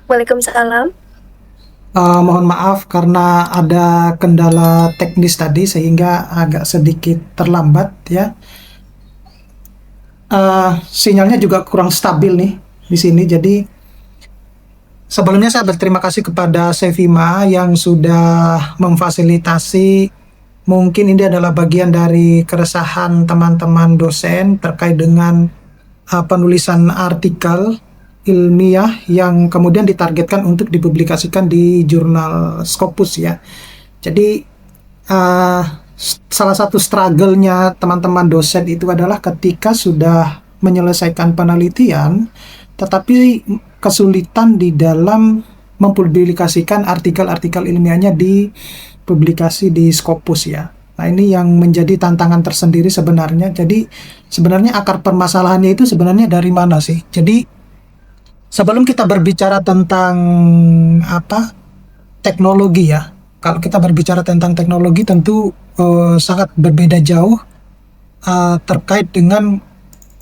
Waalaikumsalam. Mohon maaf karena ada kendala teknis tadi sehingga agak sedikit terlambat ya. Sinyalnya juga kurang stabil nih di sini. Jadi sebelumnya saya berterima kasih kepada Sevima yang sudah memfasilitasi. Mungkin ini adalah bagian dari keresahan teman-teman dosen terkait dengan penulisan artikel ilmiah yang kemudian ditargetkan untuk dipublikasikan di jurnal Scopus ya. Jadi salah satu struggle-nya teman-teman dosen itu adalah ketika sudah menyelesaikan penelitian, tetapi kesulitan di dalam mempublikasikan artikel-artikel ilmiahnya di publikasi di Scopus ya. Nah, ini yang menjadi tantangan tersendiri sebenarnya. Jadi, sebenarnya akar permasalahannya itu sebenarnya dari mana sih? Jadi, sebelum kita berbicara tentang teknologi ya, kalau kita berbicara tentang teknologi tentu sangat berbeda jauh terkait dengan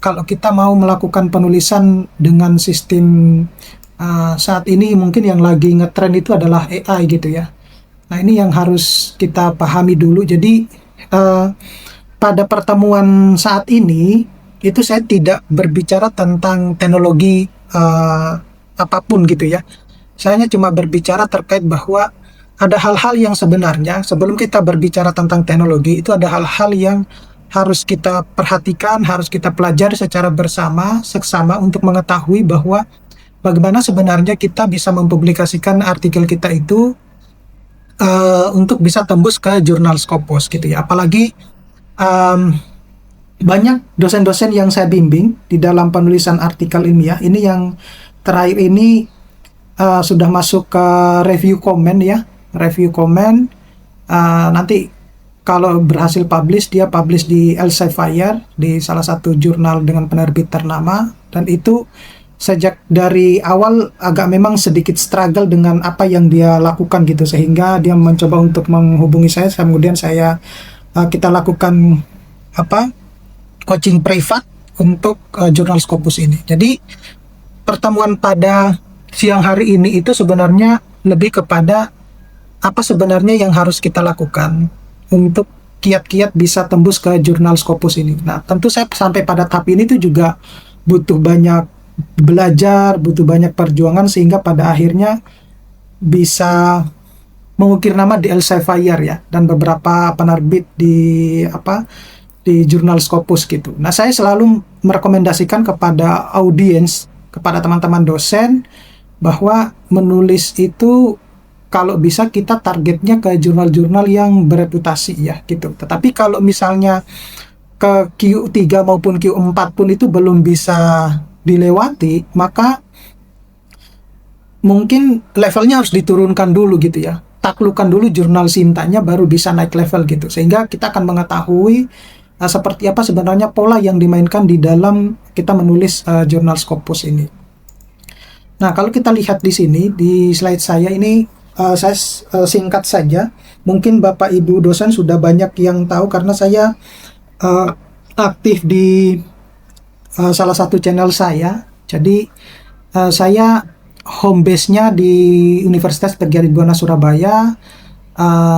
kalau kita mau melakukan penulisan dengan sistem saat ini mungkin yang lagi ngetren itu adalah AI gitu ya. Nah, ini yang harus kita pahami dulu. Jadi pada pertemuan saat ini itu saya tidak berbicara tentang teknologi apapun gitu ya. Saya hanya cuma berbicara terkait bahwa ada hal-hal yang sebenarnya sebelum kita berbicara tentang teknologi itu ada hal-hal yang harus kita perhatikan, harus kita pelajari secara bersama, seksama untuk mengetahui bahwa bagaimana sebenarnya kita bisa mempublikasikan artikel kita itu untuk bisa tembus ke jurnal Scopus gitu ya. Apalagi banyak dosen-dosen yang saya bimbing di dalam penulisan artikel ilmiah ini yang terakhir ini sudah masuk ke review komen ya. Review komen nanti kalau berhasil publish, dia publish di Elsevier di salah satu jurnal dengan penerbit ternama, dan itu sejak dari awal agak memang sedikit struggle dengan apa yang dia lakukan gitu, sehingga dia mencoba untuk menghubungi saya, kemudian kita lakukan coaching privat untuk jurnal Scopus ini. Jadi pertemuan pada siang hari ini itu sebenarnya lebih kepada apa sebenarnya yang harus kita lakukan untuk kiat-kiat bisa tembus ke jurnal Scopus ini. Nah, tentu saya sampai pada tahap ini tuh juga butuh banyak belajar, butuh banyak perjuangan sehingga pada akhirnya bisa mengukir nama di Elsevier ya, dan beberapa penerbit di jurnal Scopus gitu. Nah, saya selalu merekomendasikan kepada audiens, kepada teman-teman dosen bahwa menulis itu kalau bisa kita targetnya ke jurnal-jurnal yang bereputasi ya gitu. Tetapi kalau misalnya ke Q3 maupun Q4 pun itu belum bisa dilewati, maka mungkin levelnya harus diturunkan dulu gitu ya. Taklukkan dulu jurnal Sintanya baru bisa naik level gitu. Sehingga kita akan mengetahui seperti apa sebenarnya pola yang dimainkan di dalam kita menulis jurnal Scopus ini. Nah, kalau kita lihat di sini di slide saya ini, saya singkat saja. Mungkin Bapak Ibu dosen sudah banyak yang tahu karena saya aktif di salah satu channel saya. Jadi saya home base-nya di Universitas Padjadjis Buana Surabaya,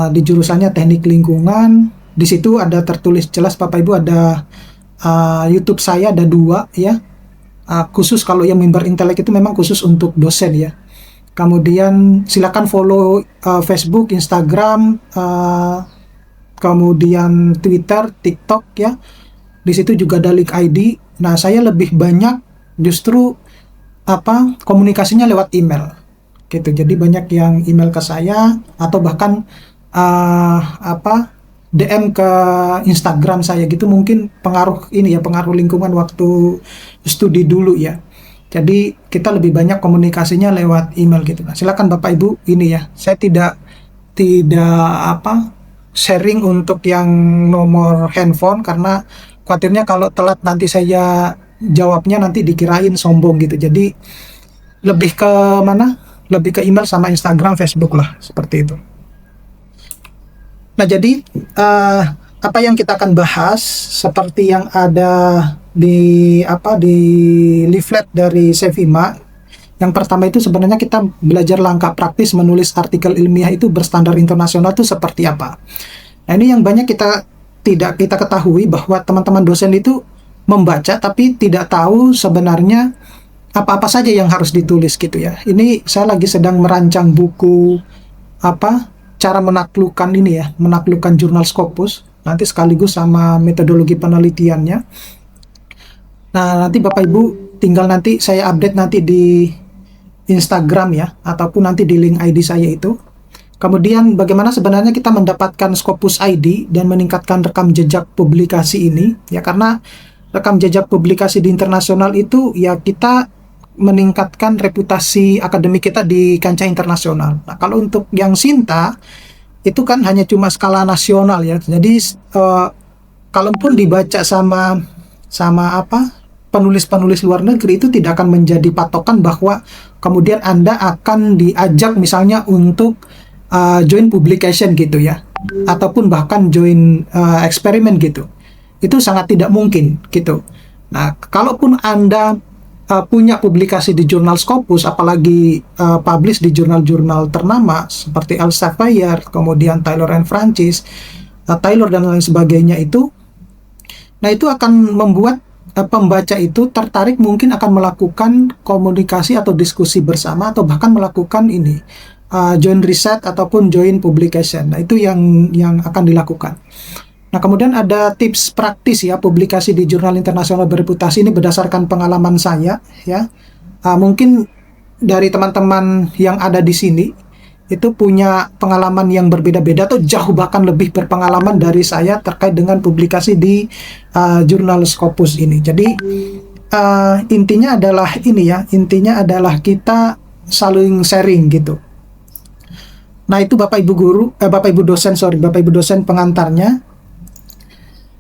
di jurusannya Teknik Lingkungan. Di situ ada tertulis jelas Bapak Ibu, ada YouTube saya ada 2 ya. Khusus kalau yang Mimbar Intelek itu memang khusus untuk dosen ya. Kemudian silakan follow Facebook, Instagram, kemudian Twitter, TikTok ya. Di situ juga ada link ID. Nah, saya lebih banyak justru komunikasinya lewat email gitu. Jadi banyak yang email ke saya atau bahkan DM ke Instagram saya gitu. Mungkin pengaruh lingkungan waktu studi dulu ya. Jadi kita lebih banyak komunikasinya lewat email gitu. Nah, silakan Bapak Ibu ini ya. Saya tidak sharing untuk yang nomor handphone karena khawatirnya kalau telat nanti saya jawabnya nanti dikirain sombong gitu. Jadi lebih ke mana? Lebih ke email sama Instagram, Facebook lah, seperti itu. Nah, jadi apa yang kita akan bahas seperti yang ada di leaflet dari Sevima Yang pertama itu sebenarnya kita belajar langkah praktis menulis artikel ilmiah itu berstandar internasional itu seperti apa. Nah, ini yang banyak tidak kita ketahui, bahwa teman-teman dosen itu membaca tapi tidak tahu sebenarnya apa-apa saja yang harus ditulis gitu ya. Ini saya lagi sedang merancang buku cara menaklukkan ini ya, menaklukkan jurnal Scopus, nanti sekaligus sama metodologi penelitiannya. Nah, nanti Bapak Ibu tinggal nanti saya update nanti di Instagram ya, ataupun nanti di link ID saya itu. Kemudian bagaimana sebenarnya kita mendapatkan Scopus ID dan meningkatkan rekam jejak publikasi ini ya, karena rekam jejak publikasi di internasional itu ya kita meningkatkan reputasi akademik kita di kancah internasional. Nah, kalau untuk yang Sinta itu kan hanya cuma skala nasional ya. Jadi kalaupun dibaca sama penulis-penulis luar negeri, itu tidak akan menjadi patokan bahwa kemudian Anda akan diajak misalnya untuk join publication gitu ya, ataupun bahkan join eksperimen gitu. Itu sangat tidak mungkin gitu. Nah, kalaupun Anda punya publikasi di jurnal Scopus, apalagi publish di jurnal-jurnal ternama seperti Elsevier, kemudian Taylor and Francis, Taylor dan lain sebagainya itu, nah itu akan membuat pembaca itu tertarik, mungkin akan melakukan komunikasi atau diskusi bersama, atau bahkan melakukan ini join riset ataupun join publication. Nah, itu yang akan dilakukan. Nah, kemudian ada tips praktis ya, publikasi di jurnal internasional bereputasi. Ini berdasarkan pengalaman saya ya. Mungkin dari teman-teman yang ada di sini itu punya pengalaman yang berbeda-beda atau jauh bahkan lebih berpengalaman dari saya terkait dengan publikasi di jurnal Scopus ini. Jadi intinya adalah ini ya, intinya adalah kita saling sharing gitu. Nah, itu Bapak Ibu dosen pengantarnya.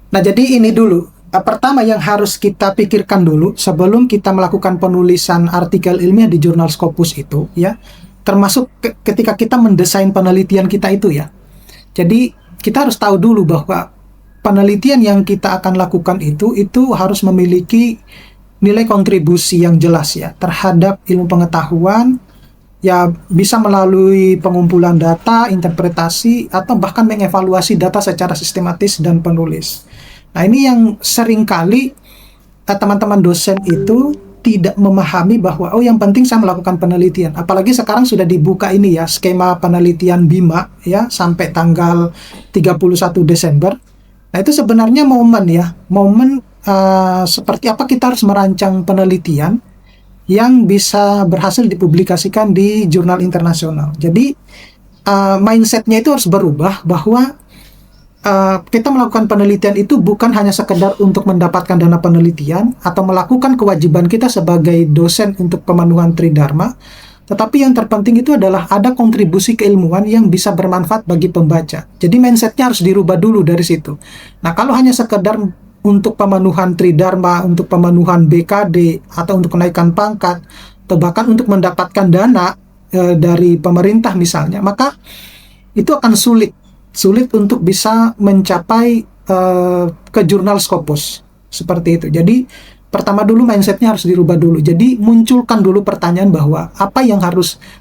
Nah, jadi ini dulu. Pertama yang harus kita pikirkan dulu sebelum kita melakukan penulisan artikel ilmiah di jurnal Scopus itu ya, termasuk ketika kita mendesain penelitian kita itu ya. Jadi kita harus tahu dulu bahwa penelitian yang kita akan lakukan itu harus memiliki nilai kontribusi yang jelas ya terhadap ilmu pengetahuan, ya bisa melalui pengumpulan data, interpretasi, atau bahkan mengevaluasi data secara sistematis dan penulis. Nah, ini yang seringkali teman-teman dosen itu tidak memahami bahwa yang penting saya melakukan penelitian. Apalagi sekarang sudah dibuka ini ya, skema penelitian BIMA ya sampai tanggal 31 Desember. Nah, itu sebenarnya momen seperti apa kita harus merancang penelitian yang bisa berhasil dipublikasikan di jurnal internasional. Jadi mindsetnya itu harus berubah bahwa kita melakukan penelitian itu bukan hanya sekedar untuk mendapatkan dana penelitian atau melakukan kewajiban kita sebagai dosen untuk pemenuhan Tridharma, tetapi yang terpenting itu adalah ada kontribusi keilmuan yang bisa bermanfaat bagi pembaca. Jadi mindsetnya harus dirubah dulu dari situ. Nah, kalau hanya sekedar untuk pemenuhan Tridharma, untuk pemenuhan BKD, atau untuk kenaikan pangkat, atau bahkan untuk mendapatkan dana dari pemerintah misalnya, maka itu akan sulit untuk bisa mencapai ke jurnal Scopus seperti itu. Jadi pertama dulu mindsetnya harus dirubah dulu. Jadi munculkan dulu pertanyaan bahwa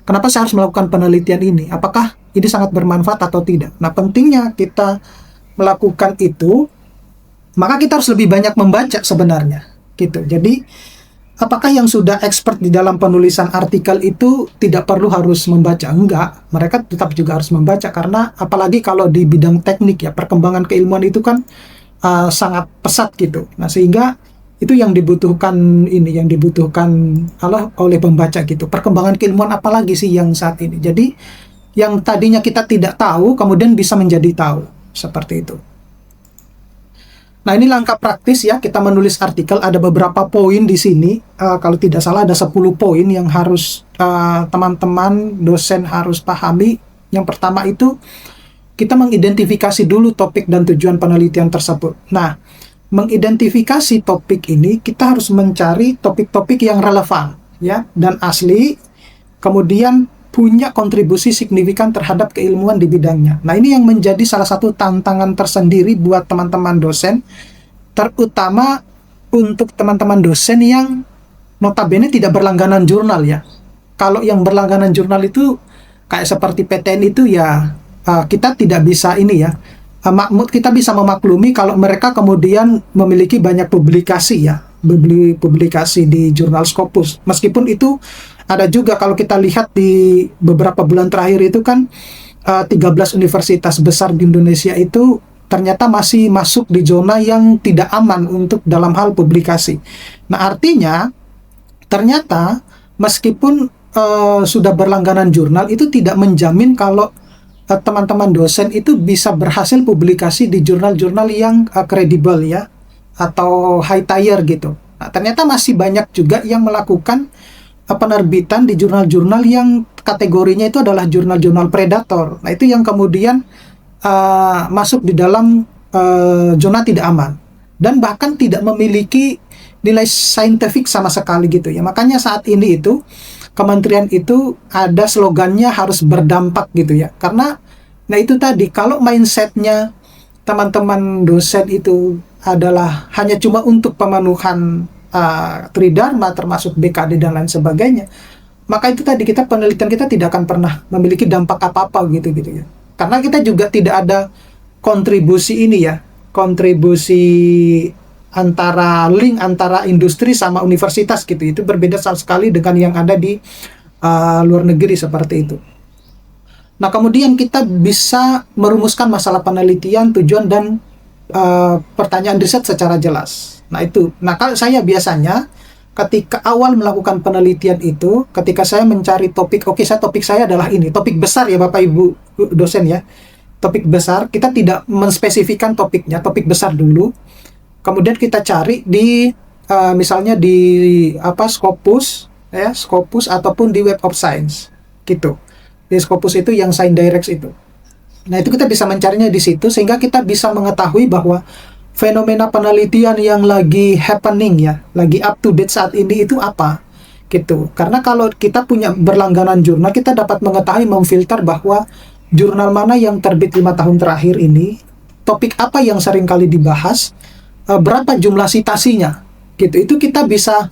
kenapa saya harus melakukan penelitian ini? Apakah ini sangat bermanfaat atau tidak? Nah, pentingnya kita melakukan itu, maka kita harus lebih banyak membaca sebenarnya gitu. Jadi apakah yang sudah expert di dalam penulisan artikel itu tidak perlu harus membaca? Enggak, mereka tetap juga harus membaca, karena apalagi kalau di bidang teknik ya, perkembangan keilmuan itu kan sangat pesat gitu. Nah, sehingga itu yang dibutuhkan oleh pembaca gitu. Perkembangan keilmuan apalagi sih yang saat ini. Jadi yang tadinya kita tidak tahu kemudian bisa menjadi tahu, seperti itu. Nah, ini langkah praktis ya, kita menulis artikel. Ada beberapa poin di sini. Kalau tidak salah ada 10 poin yang harus teman-teman dosen harus pahami. Yang pertama itu, kita mengidentifikasi dulu topik dan tujuan penelitian tersebut. Nah, mengidentifikasi topik ini, kita harus mencari topik-topik yang relevan ya dan asli, kemudian punya kontribusi signifikan terhadap keilmuan di bidangnya. Nah, ini yang menjadi salah satu tantangan tersendiri buat teman-teman dosen, terutama untuk teman-teman dosen yang notabene tidak berlangganan jurnal ya. kalau yang berlangganan jurnal itu kayak seperti PTN itu ya, kita tidak bisa ini ya, kita bisa memaklumi kalau mereka kemudian memiliki banyak publikasi ya, publikasi di jurnal Scopus. Meskipun itu ada juga kalau kita lihat di beberapa bulan terakhir itu kan 13 universitas besar di Indonesia itu ternyata masih masuk di zona yang tidak aman untuk dalam hal publikasi. Nah, artinya ternyata meskipun sudah berlangganan jurnal itu tidak menjamin kalau teman-teman dosen itu bisa berhasil publikasi di jurnal-jurnal yang kredibel ya, atau high tier gitu. Nah, ternyata masih banyak juga yang melakukan penerbitan di jurnal-jurnal yang kategorinya itu adalah jurnal-jurnal predator. Nah, itu yang kemudian masuk di dalam zona tidak aman dan bahkan tidak memiliki nilai saintifik sama sekali gitu ya. Makanya saat ini itu kementerian itu ada slogannya harus berdampak gitu ya. Karena nah itu tadi, kalau mindsetnya teman-teman dosen itu adalah hanya cuma untuk pemenuhan tridharma termasuk BKD dan lain sebagainya, maka itu tadi penelitian kita tidak akan pernah memiliki dampak apa-apa gitu ya. Karena kita juga tidak ada kontribusi ini ya, kontribusi antara link antara industri sama universitas gitu. Itu berbeda sekali dengan yang ada di luar negeri seperti itu. Nah, kemudian kita bisa merumuskan masalah penelitian, tujuan dan pertanyaan riset secara jelas. Nah, itu. Nah, kalau saya biasanya ketika awal melakukan penelitian itu, ketika saya mencari topik, topik saya adalah ini, topik besar ya Bapak Ibu dosen ya. Topik besar, kita tidak menspesifikan topiknya, topik besar dulu. Kemudian kita cari di misalnya di Scopus ya, Scopus ataupun di Web of Science gitu. Di Scopus itu yang ScienceDirect itu. Nah, itu kita bisa mencarinya di situ sehingga kita bisa mengetahui bahwa fenomena penelitian yang lagi happening ya, lagi up to date saat ini itu apa gitu. Karena kalau kita punya berlangganan jurnal, kita dapat mengetahui, memfilter bahwa jurnal mana yang terbit 5 tahun terakhir ini, topik apa yang sering kali dibahas, berapa jumlah citasinya gitu. Itu kita bisa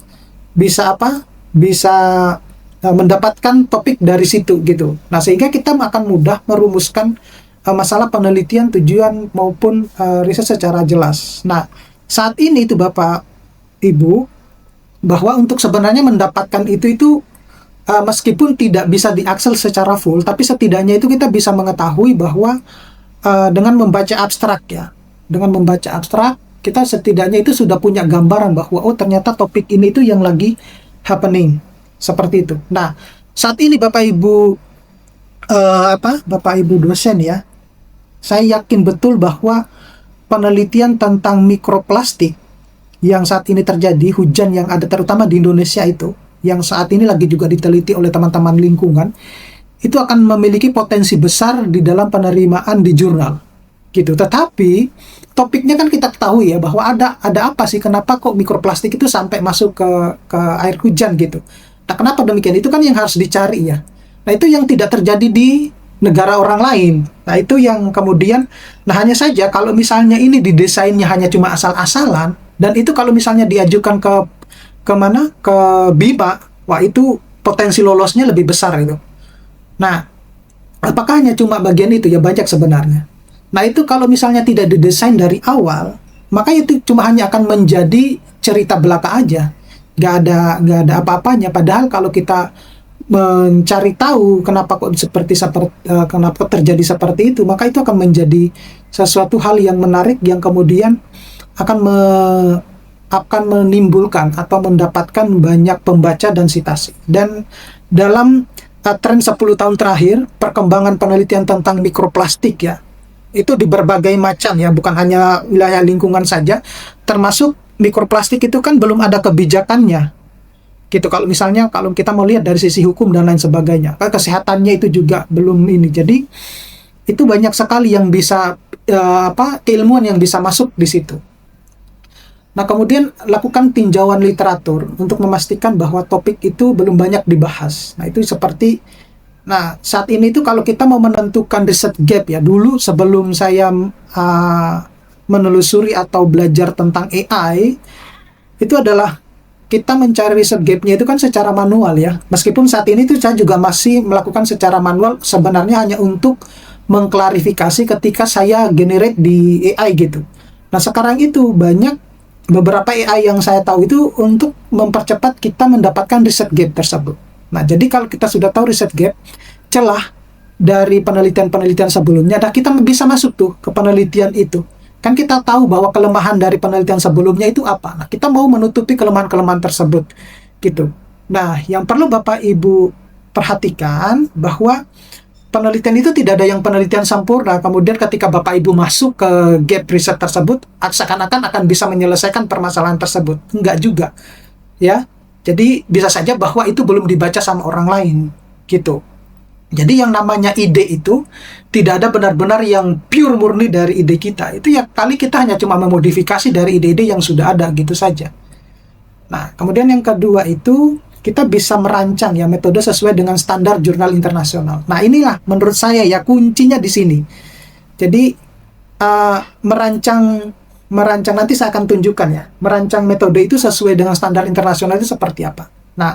mendapatkan topik dari situ gitu. Nah, sehingga kita akan mudah merumuskan masalah penelitian, tujuan maupun riset secara jelas. Nah, saat ini itu Bapak Ibu, bahwa untuk sebenarnya mendapatkan itu meskipun tidak bisa diakses secara full, tapi setidaknya itu kita bisa mengetahui bahwa dengan membaca abstrak ya, dengan membaca abstrak kita setidaknya itu sudah punya gambaran bahwa oh ternyata topik ini itu yang lagi happening seperti itu. Nah, saat ini Bapak Ibu Bapak Ibu dosen ya, saya yakin betul bahwa penelitian tentang mikroplastik yang saat ini terjadi, hujan yang ada terutama di Indonesia itu, yang saat ini lagi juga diteliti oleh teman-teman lingkungan, itu akan memiliki potensi besar di dalam penerimaan di jurnal gitu. Tetapi topiknya kan kita ketahui ya bahwa ada apa sih, kenapa kok mikroplastik itu sampai masuk ke air hujan gitu. Nah, kenapa demikian? Itu kan yang harus dicari ya. Nah, itu yang tidak terjadi di negara orang lain. Nah, itu yang kemudian, nah hanya saja kalau misalnya ini didesainnya hanya cuma asal-asalan, dan itu kalau misalnya diajukan ke mana? Ke BIPA, wah itu potensi lolosnya lebih besar itu. Nah, apakah hanya cuma bagian itu? Ya banyak sebenarnya. Nah, itu kalau misalnya tidak didesain dari awal, maka itu cuma hanya akan menjadi cerita belaka aja. Nggak ada apa-apanya. Padahal kalau kita mencari tahu kenapa kenapa terjadi seperti itu, maka itu akan menjadi sesuatu hal yang menarik yang kemudian akan menimbulkan atau mendapatkan banyak pembaca dan sitasi. Dan dalam tren 10 tahun terakhir, perkembangan penelitian tentang mikroplastik ya, itu di berbagai macam ya, bukan hanya wilayah lingkungan saja, termasuk mikroplastik itu kan belum ada kebijakannya gitu. Kalau misalnya kalau kita mau lihat dari sisi hukum dan lain sebagainya, kesehatannya itu juga belum ini. Jadi itu banyak sekali yang bisa keilmuan yang bisa masuk di situ. Nah, kemudian lakukan tinjauan literatur untuk memastikan bahwa topik itu belum banyak dibahas. Nah, itu seperti, nah saat ini itu kalau kita mau menentukan research gap ya, dulu sebelum saya menelusuri atau belajar tentang AI, itu adalah kita mencari riset gap-nya itu kan secara manual ya. Meskipun saat ini tuh saya juga masih melakukan secara manual, sebenarnya hanya untuk mengklarifikasi ketika saya generate di AI gitu. Nah, sekarang itu banyak beberapa AI yang saya tahu itu untuk mempercepat kita mendapatkan riset gap tersebut. Nah, jadi kalau kita sudah tahu riset gap, celah dari penelitian-penelitian sebelumnya, nah kita bisa masuk tuh ke penelitian itu. Kan kita tahu bahwa kelemahan dari penelitian sebelumnya itu apa. Nah, kita mau menutupi kelemahan-kelemahan tersebut gitu. Nah, yang perlu Bapak Ibu perhatikan bahwa penelitian itu tidak ada yang penelitian sempurna. Kemudian ketika Bapak Ibu masuk ke gap riset tersebut, seakan-akan akan bisa menyelesaikan permasalahan tersebut. Enggak juga. Ya. Jadi bisa saja bahwa itu belum dibaca sama orang lain gitu. Jadi yang namanya ide itu tidak ada benar-benar yang pure murni dari ide kita. Itu ya kali kita hanya cuma memodifikasi dari ide-ide yang sudah ada gitu saja. Nah, kemudian yang kedua itu kita bisa merancang ya metode sesuai dengan standar jurnal internasional. Nah, inilah menurut saya ya kuncinya di sini. Jadi merancang nanti saya akan tunjukkan ya. Merancang metode itu sesuai dengan standar internasional itu seperti apa. Nah,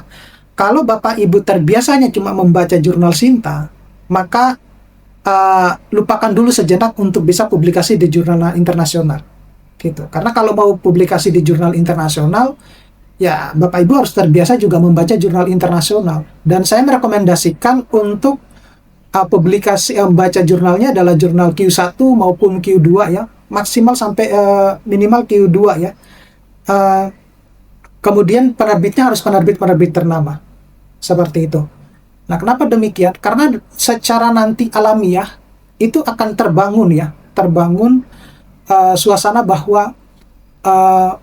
kalau Bapak Ibu terbiasanya cuma membaca jurnal Sinta, maka lupakan dulu sejenak untuk bisa publikasi di jurnal internasional. Gitu. Karena kalau mau publikasi di jurnal internasional, ya Bapak Ibu harus terbiasa juga membaca jurnal internasional. Dan saya merekomendasikan untuk publikasi membaca jurnalnya adalah jurnal Q1 maupun Q2 ya, maksimal sampai minimal Q2 ya. Kemudian penerbitnya harus penerbit ternama. Seperti itu. Nah, kenapa demikian? Karena secara nanti alamiah itu akan terbangun suasana bahwa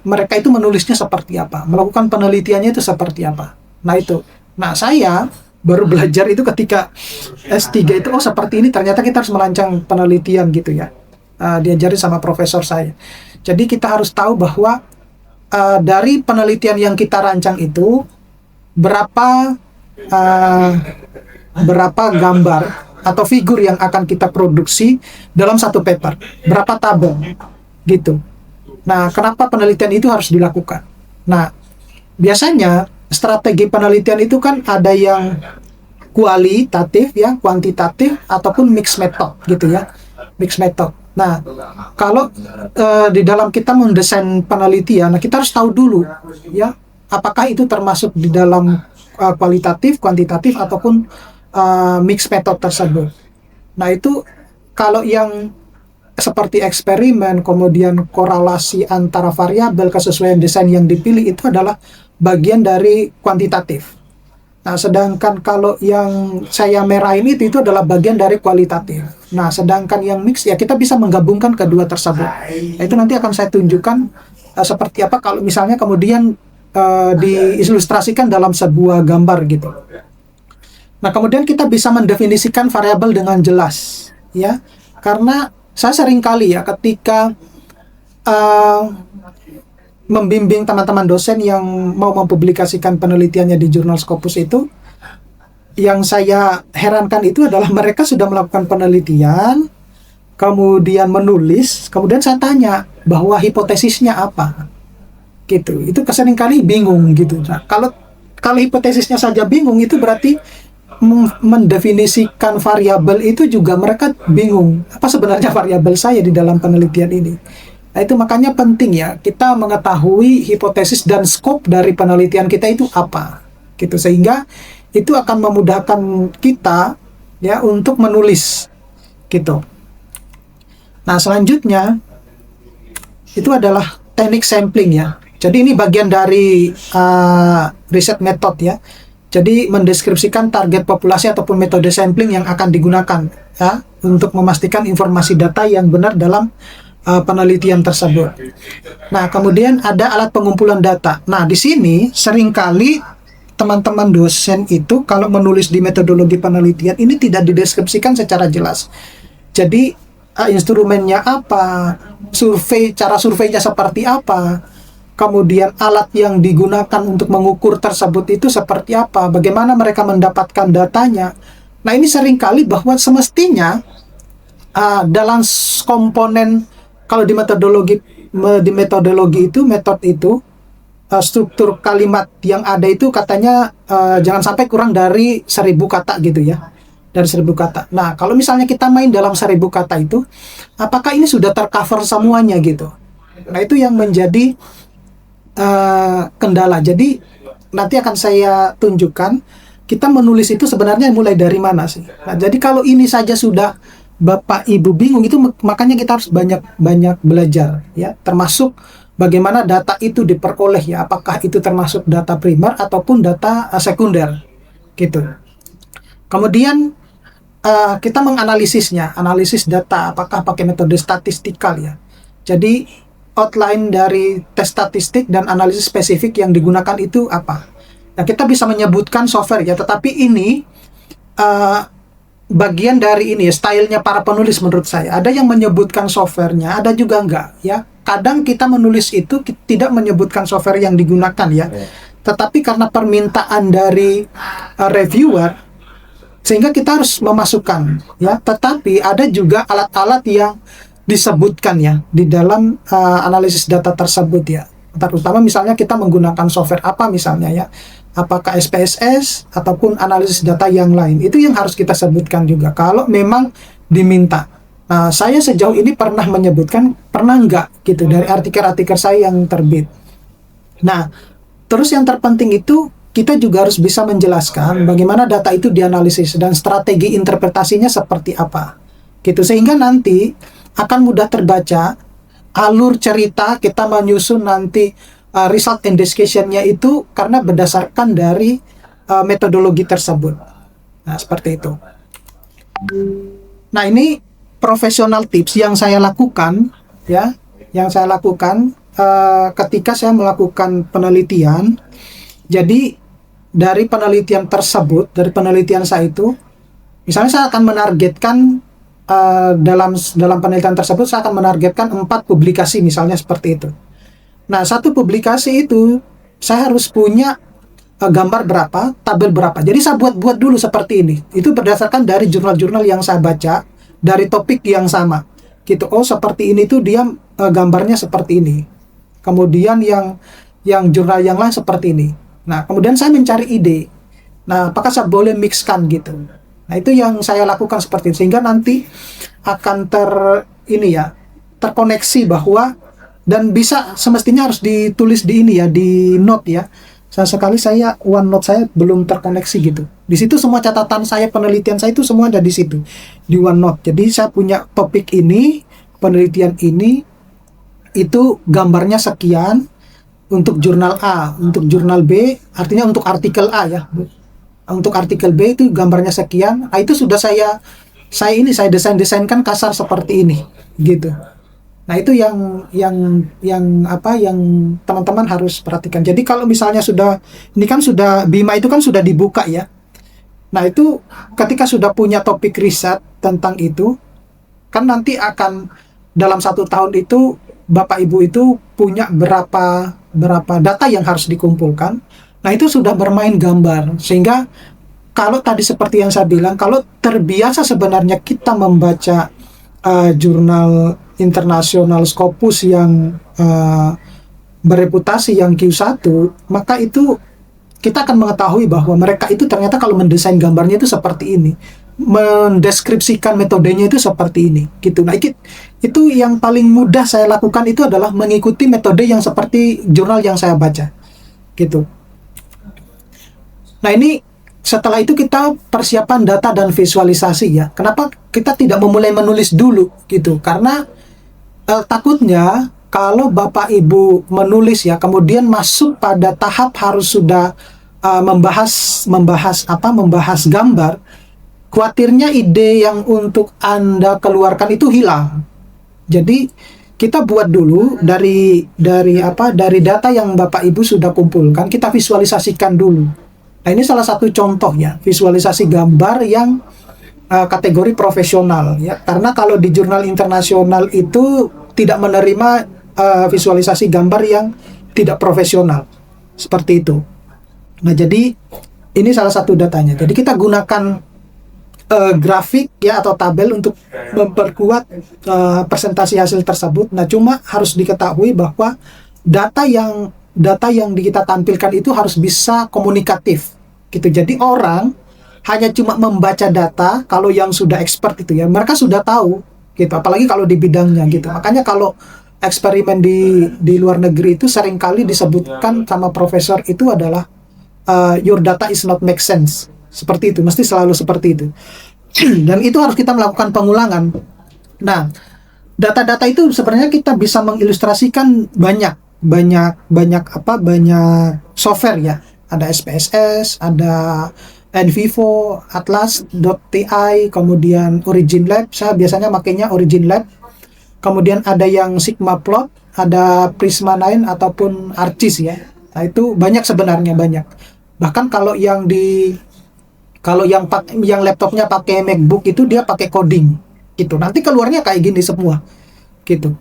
mereka itu menulisnya seperti apa, melakukan penelitiannya itu seperti apa. Nah, itu. Nah, saya baru belajar itu ketika S3 itu, oh seperti ini, ternyata kita harus merancang penelitian gitu ya. Diajarin sama profesor saya. Jadi kita harus tahu bahwa dari penelitian yang kita rancang itu berapa gambar atau figur yang akan kita produksi dalam satu paper, berapa tabel gitu. Nah, kenapa penelitian itu harus dilakukan? Nah, biasanya strategi penelitian itu kan ada yang kualitatif ya, kuantitatif ataupun mixed method gitu ya. Mixed method. Nah, kalau di dalam kita mendesain penelitian, nah kita harus tahu dulu ya, apakah itu termasuk di dalam kualitatif, kuantitatif ataupun mixed method tersebut. Nah, itu kalau yang seperti eksperimen, kemudian korelasi antara variabel, kesesuaian desain yang dipilih itu adalah bagian dari kuantitatif. Nah, sedangkan kalau yang saya merahin itu adalah bagian dari kualitatif. Nah, sedangkan yang mix ya kita bisa menggabungkan kedua tersebut. Nah, itu nanti akan saya tunjukkan seperti apa kalau misalnya kemudian diilustrasikan dalam sebuah gambar gitu. Nah, kemudian kita bisa mendefinisikan variabel dengan jelas, ya. Karena saya sering kali ya ketika membimbing teman-teman dosen yang mau mempublikasikan penelitiannya di jurnal Scopus itu, yang saya herankan itu adalah mereka sudah melakukan penelitian, kemudian menulis, kemudian saya tanya bahwa hipotesisnya apa. Gitu, itu seringkali bingung gitu. Nah, kalau hipotesisnya saja bingung, itu berarti mendefinisikan variabel itu juga mereka bingung. Apa sebenarnya variabel saya di dalam penelitian ini? Nah, itu makanya penting ya kita mengetahui hipotesis dan skop dari penelitian kita itu apa. Gitu, sehingga itu akan memudahkan kita ya untuk menulis gitu. Nah, selanjutnya itu adalah teknik sampling ya. Jadi ini bagian dari riset method ya. Jadi mendeskripsikan target populasi ataupun metode sampling yang akan digunakan ya untuk memastikan informasi data yang benar dalam penelitian tersebut. Nah, kemudian ada alat pengumpulan data. Nah, di sini seringkali teman-teman dosen itu kalau menulis di metodologi penelitian ini tidak dideskripsikan secara jelas. Jadi instrumennya apa, cara surveinya seperti apa, kemudian alat yang digunakan untuk mengukur tersebut itu seperti apa, bagaimana mereka mendapatkan datanya. Nah, ini seringkali bahwa semestinya dalam komponen, kalau di metode itu struktur kalimat yang ada itu katanya jangan sampai kurang dari 1.000 kata gitu ya, dari 1.000 kata. Nah, kalau misalnya kita main dalam 1.000 kata itu, apakah ini sudah tercover semuanya gitu? Nah, itu yang menjadi kendala. Jadi nanti akan saya tunjukkan kita menulis itu sebenarnya mulai dari mana sih. Nah, jadi kalau ini saja sudah Bapak Ibu bingung, itu makanya kita harus banyak belajar ya, termasuk bagaimana data itu diperoleh ya, apakah itu termasuk data primer ataupun data sekunder gitu. Kemudian kita menganalisisnya, analisis data apakah pakai metode statistikal ya. Jadi outline dari tes statistik dan analisis spesifik yang digunakan itu apa. Nah, kita bisa menyebutkan software ya, tetapi ini bagian dari ini stylenya para penulis menurut saya. Ada yang menyebutkan softwarenya, ada juga enggak ya. Kadang kita menulis itu tidak menyebutkan software yang digunakan ya, tetapi karena permintaan dari reviewer sehingga kita harus memasukkan ya. Tetapi ada juga alat-alat yang disebutkan ya di dalam analisis data tersebut ya. Terutama misalnya kita menggunakan software apa misalnya ya, apakah SPSS ataupun analisis data yang lain, itu yang harus kita sebutkan juga kalau memang diminta. Nah, saya sejauh ini pernah menyebutkan, pernah enggak gitu dari artikel-artikel saya yang terbit. Nah, terus yang terpenting itu kita juga harus bisa menjelaskan bagaimana data itu dianalisis dan strategi interpretasinya seperti apa gitu, sehingga nanti akan mudah terbaca alur cerita kita menyusun nanti result and discussion-nya itu karena berdasarkan dari metodologi tersebut. Nah, seperti itu. Nah, ini professional tips yang saya lakukan ya, yang saya lakukan ketika saya melakukan penelitian. Jadi dari penelitian tersebut, dari penelitian saya itu, misalnya saya akan menargetkan dalam penelitian tersebut saya akan menargetkan 4 publikasi misalnya seperti itu. Nah, satu publikasi itu saya harus punya gambar berapa, tabel berapa. Jadi saya buat dulu seperti ini. Itu berdasarkan dari jurnal-jurnal yang saya baca dari topik yang sama. Gitu. Oh, seperti ini tuh dia gambarnya seperti ini. Kemudian yang jurnal yang lain seperti ini. Nah, kemudian saya mencari ide. Nah, apakah saya boleh mixkan gitu. Nah, itu yang saya lakukan seperti itu, sehingga nanti akan terkoneksi bahwa, dan bisa semestinya harus ditulis di ini ya, di note ya. Sekali saya OneNote saya belum terkoneksi gitu. Di situ semua catatan saya, penelitian saya itu semua ada di situ di OneNote. Jadi saya punya topik ini, penelitian ini, itu gambarnya sekian untuk jurnal A, untuk jurnal B, artinya untuk artikel A ya. Untuk artikel B itu gambarnya sekian. Nah, itu sudah saya desainkan kasar seperti ini gitu. Nah, itu yang teman-teman harus perhatikan. Jadi kalau misalnya ini kan sudah Bima itu kan sudah dibuka ya. Nah, itu ketika sudah punya topik riset tentang itu, kan nanti akan dalam 1 tahun itu Bapak Ibu itu punya berapa data yang harus dikumpulkan. Nah, itu sudah bermain gambar, sehingga kalau tadi seperti yang saya bilang, kalau terbiasa sebenarnya kita membaca jurnal internasional Scopus yang bereputasi yang Q1, maka itu kita akan mengetahui bahwa mereka itu ternyata kalau mendesain gambarnya itu seperti ini, mendeskripsikan metodenya itu seperti ini gitu. Nah, itu yang paling mudah saya lakukan itu adalah mengikuti metode yang seperti jurnal yang saya baca gitu. Nah, ini setelah itu kita persiapan data dan visualisasi ya. Kenapa kita tidak memulai menulis dulu gitu? Karena takutnya kalau Bapak Ibu menulis ya, kemudian masuk pada tahap harus sudah membahas gambar, khawatirnya ide yang untuk Anda keluarkan itu hilang. Jadi kita buat dulu dari data yang Bapak Ibu sudah kumpulkan, kita visualisasikan dulu. Nah, ini salah satu contoh ya, visualisasi gambar yang kategori profesional ya. Karena kalau di jurnal internasional itu tidak menerima visualisasi gambar yang tidak profesional. Seperti itu. Nah, jadi ini salah satu datanya. Jadi kita gunakan grafik ya atau tabel untuk memperkuat presentasi hasil tersebut. Nah, cuma harus diketahui bahwa data yang data yang kita tampilkan itu harus bisa komunikatif gitu. Jadi orang hanya cuma membaca data kalau yang sudah expert itu ya, mereka sudah tahu gitu, apalagi kalau di bidangnya gitu. Makanya kalau eksperimen di luar negeri itu seringkali disebutkan sama profesor itu adalah your data is not make sense. Seperti itu, mesti selalu seperti itu. Dan itu harus kita melakukan pengulangan. Nah, data-data itu sebenarnya kita bisa mengilustrasikan banyak software ya. Ada SPSS, ada NVivo, Atlas.ti, kemudian Origin Lab. Saya biasanya makainya Origin Lab. Kemudian ada yang Sigma Plot, ada Prisma 9 ataupun ArcGIS ya. Nah, itu banyak sebenarnya, banyak. Bahkan kalau yang laptopnya pakai MacBook itu dia pakai coding gitu. Nanti keluarnya kayak gini semua gitu.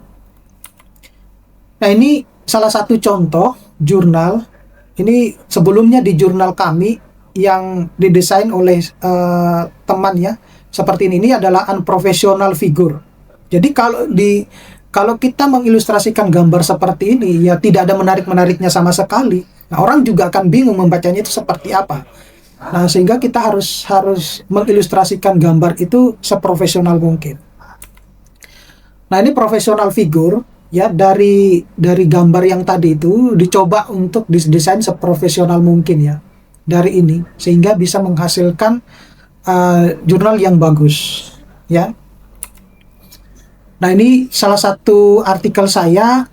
Nah, ini salah satu contoh jurnal. Ini sebelumnya di jurnal kami yang didesain oleh teman ya. Seperti ini adalah unprofessional figure. Jadi kalau kita mengilustrasikan gambar seperti ini ya tidak ada menarik-menariknya sama sekali. Nah, orang juga akan bingung membacanya itu seperti apa. Nah, sehingga kita harus mengilustrasikan gambar itu seprofesional mungkin. Nah, ini profesional figure ya, dari gambar yang tadi itu dicoba untuk didesain seprofesional mungkin ya dari ini, sehingga bisa menghasilkan jurnal yang bagus ya. Nah, ini salah satu artikel saya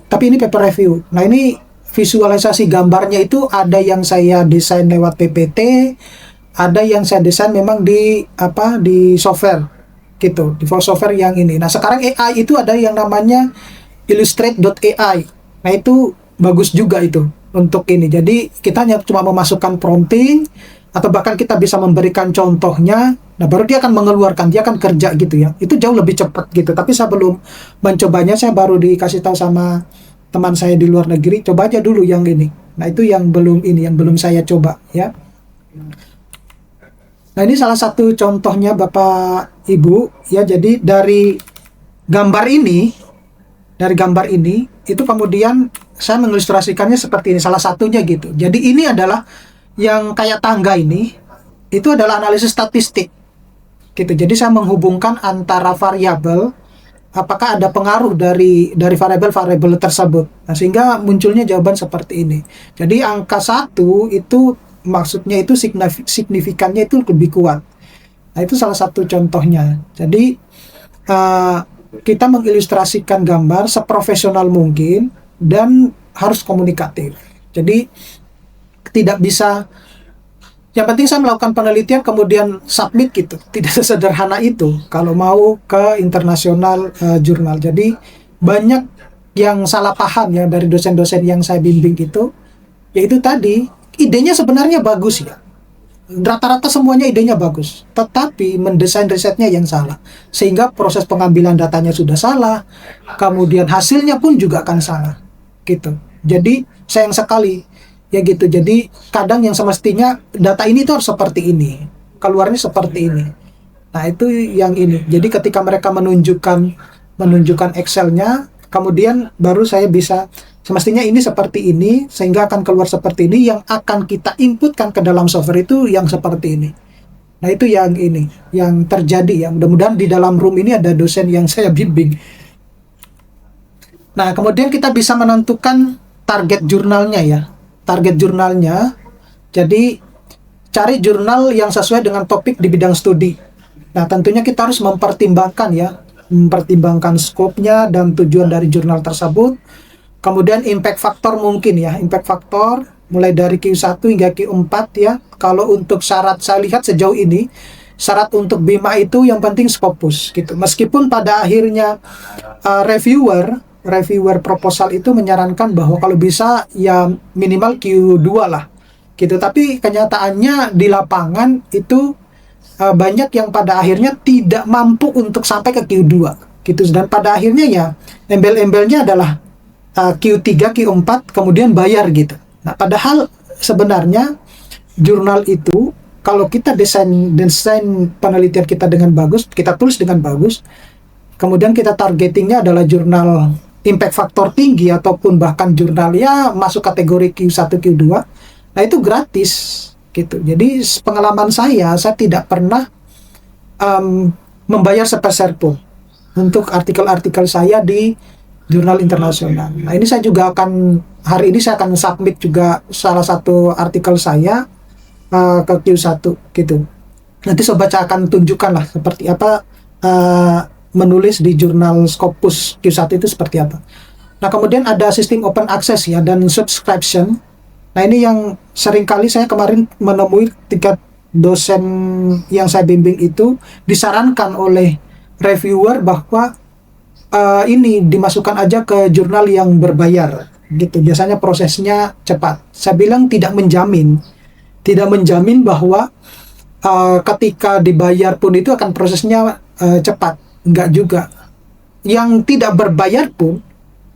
tapi ini paper review. Nah, ini visualisasi gambarnya itu ada yang saya desain lewat PPT, ada yang saya desain memang di software gitu, di software yang ini. Nah, sekarang AI itu ada yang namanya Illustrate.ai. Nah, itu bagus juga itu untuk ini. Jadi kita hanya cuma memasukkan prompting atau bahkan kita bisa memberikan contohnya. Nah, baru dia akan mengeluarkan, dia akan kerja gitu ya. Itu jauh lebih cepat gitu. Tapi saya belum mencobanya, saya baru dikasih tahu sama teman saya di luar negeri, coba aja dulu yang ini. Nah, itu yang belum saya coba ya. Nah, ini salah satu contohnya Bapak Ibu ya. Jadi dari gambar ini itu kemudian saya mengilustrasikannya seperti ini, salah satunya gitu. Jadi ini adalah yang kayak tangga ini, itu adalah analisis statistik gitu. Jadi saya menghubungkan antara variabel, apakah ada pengaruh dari variabel-variabel tersebut. Nah, sehingga munculnya jawaban seperti ini. Jadi angka 1 itu maksudnya itu signifikannya itu lebih kuat. Nah, itu salah satu contohnya. Jadi kita mengilustrasikan gambar seprofesional mungkin dan harus komunikatif. Jadi tidak bisa, yang penting saya melakukan penelitian kemudian submit gitu. Tidak sesederhana itu kalau mau ke internasional jurnal. Jadi banyak yang salah paham ya dari dosen-dosen yang saya bimbing itu, yaitu tadi idenya sebenarnya bagus ya. Rata-rata semuanya idenya bagus, tetapi mendesain risetnya yang salah, sehingga proses pengambilan datanya sudah salah, kemudian hasilnya pun juga akan salah gitu. Jadi sayang sekali ya gitu. Jadi kadang yang semestinya data ini tuh harus seperti ini, keluarnya seperti ini. Nah, itu yang ini. Jadi ketika mereka menunjukkan Excel-nya, kemudian baru saya bisa, semestinya ini seperti ini, sehingga akan keluar seperti ini, yang akan kita inputkan ke dalam software itu yang seperti ini. Nah, itu yang ini, yang terjadi ya. Mudah-mudahan di dalam room ini ada dosen yang saya bimbing. Nah, kemudian kita bisa menentukan target jurnalnya ya. Target jurnalnya, jadi cari jurnal yang sesuai dengan topik di bidang studi. Nah, tentunya kita harus mempertimbangkan skopnya dan tujuan dari jurnal tersebut. Kemudian impact factor mungkin ya, impact factor mulai dari Q1 hingga Q4 ya. Kalau untuk syarat, saya lihat sejauh ini syarat untuk BIMA itu yang penting Scopus gitu. Meskipun pada akhirnya reviewer proposal itu menyarankan bahwa kalau bisa ya minimal Q2 lah gitu. Tapi kenyataannya di lapangan itu banyak yang pada akhirnya tidak mampu untuk sampai ke Q2 gitu. Dan pada akhirnya ya embel-embelnya adalah Q3, Q4 kemudian bayar gitu. Nah, padahal sebenarnya jurnal itu kalau kita desain penelitian kita dengan bagus, kita tulis dengan bagus, kemudian kita targetingnya adalah jurnal impact faktor tinggi ataupun bahkan jurnal ya masuk kategori Q1 Q2, nah itu gratis gitu. Jadi pengalaman saya tidak pernah membayar sepeser pun untuk artikel-artikel saya di jurnal internasional. Nah ini saya juga hari ini saya akan submit juga salah satu artikel saya ke Q1 gitu. Nanti sobat saya akan tunjukkan lah seperti apa menulis di jurnal Scopus Q1 itu seperti apa. Nah kemudian ada sistem open access ya dan subscription. Nah ini yang seringkali saya kemarin menemui tingkat dosen yang saya bimbing itu disarankan oleh reviewer bahwa ini dimasukkan aja ke jurnal yang berbayar gitu. Biasanya prosesnya cepat. Saya bilang tidak menjamin bahwa ketika dibayar pun itu akan prosesnya cepat. Enggak juga. Yang tidak berbayar pun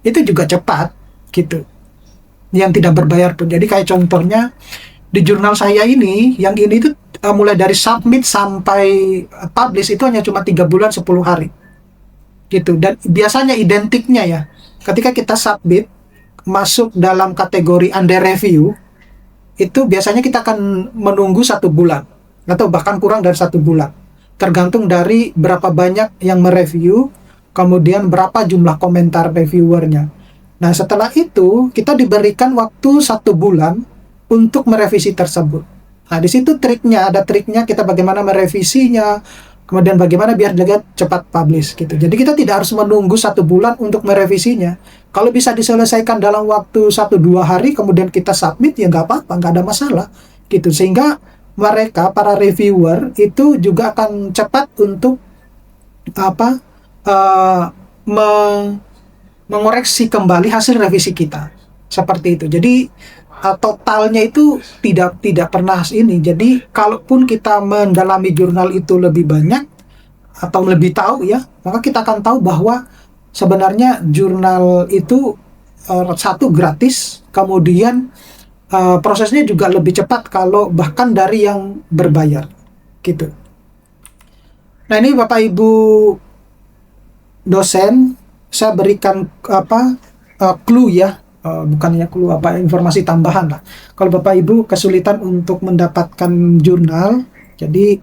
itu juga cepat gitu. Yang tidak berbayar pun. Jadi kayak contohnya di jurnal saya ini, yang ini itu mulai dari submit sampai publish itu hanya cuma 3 bulan 10 hari gitu. Dan biasanya identiknya ya, ketika kita submit masuk dalam kategori under review, itu biasanya kita akan menunggu 1 bulan atau bahkan kurang dari 1 bulan, tergantung dari berapa banyak yang mereview, kemudian berapa jumlah komentar reviewernya. Nah setelah itu kita diberikan waktu 1 bulan untuk merevisi tersebut. Nah di situ ada triknya kita bagaimana merevisinya, kemudian bagaimana biar dia cepat publish gitu. Jadi kita tidak harus menunggu 1 bulan untuk merevisinya. Kalau bisa diselesaikan dalam waktu 1-2 hari, kemudian kita submit ya nggak apa-apa, nggak ada masalah gitu. Sehingga mereka para reviewer itu juga akan cepat untuk mengoreksi kembali hasil revisi kita seperti itu. Jadi totalnya itu tidak pernah ini. Jadi kalaupun kita mendalami jurnal itu lebih banyak atau lebih tahu ya, maka kita akan tahu bahwa sebenarnya jurnal itu satu gratis, kemudian prosesnya juga lebih cepat kalau bahkan dari yang berbayar gitu. Nah ini Bapak Ibu dosen, saya berikan clue ya, bukannya clue informasi tambahan lah. Kalau Bapak Ibu kesulitan untuk mendapatkan jurnal, jadi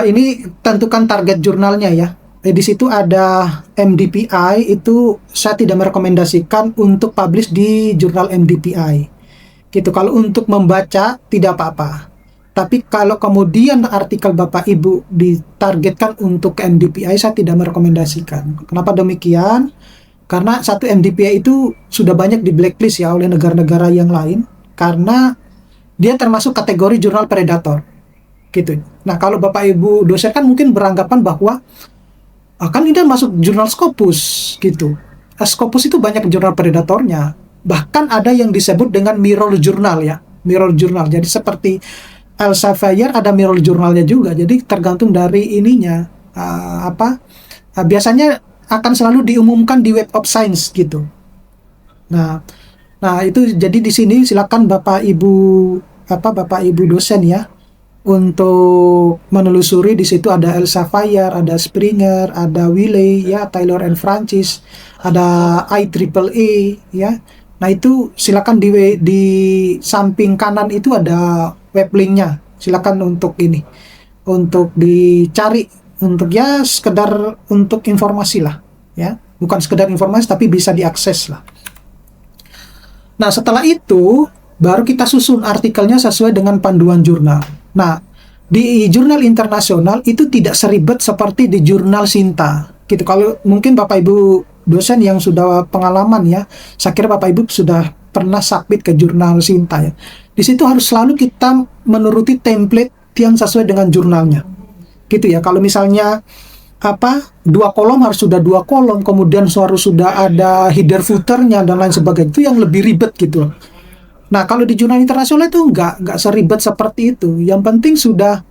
ini tentukan target jurnalnya ya. Di situ ada MDPI, itu saya tidak merekomendasikan untuk publish di jurnal MDPI. Gitu. Kalau untuk membaca tidak apa-apa. Tapi kalau kemudian artikel Bapak Ibu ditargetkan untuk MDPI, saya tidak merekomendasikan. Kenapa demikian? Karena satu MDPI itu sudah banyak di blacklist ya oleh negara-negara yang lain, karena dia termasuk kategori jurnal predator. Gitu. Nah, kalau Bapak Ibu dosen kan mungkin beranggapan bahwa kan ini masuk jurnal Scopus gitu. Scopus itu banyak jurnal predatornya. Bahkan ada yang disebut dengan mirror journal ya. Mirror journal. Jadi seperti Elsevier ada mirror jurnalnya juga. Jadi tergantung dari ininya biasanya akan selalu diumumkan di Web of Science gitu. Nah itu jadi di sini silakan Bapak Ibu dosen ya untuk menelusuri. Di situ ada Elsevier, ada Springer, ada Wiley ya, Taylor and Francis, ada IEEE ya. Nah itu silakan di samping kanan itu ada web linknya. Silakan untuk dicari untuk ya sekedar untuk informasi lah ya, bukan sekedar informasi tapi bisa diakses lah. Nah setelah itu baru kita susun artikelnya sesuai dengan panduan jurnal. Nah di jurnal internasional itu tidak seribet seperti di jurnal Sinta gitu. Kalau mungkin Bapak Ibu dosen yang sudah pengalaman ya, saya kira Bapak Ibu sudah pernah submit ke jurnal Sinta ya. Di situ harus selalu kita menuruti template yang sesuai dengan jurnalnya. Gitu ya. Kalau misalnya 2 kolom harus sudah 2 kolom, kemudian harus sudah ada header footernya dan lain sebagainya. Itu yang lebih ribet gitu. Nah, kalau di jurnal internasional itu enggak seribet seperti itu. Yang penting sudah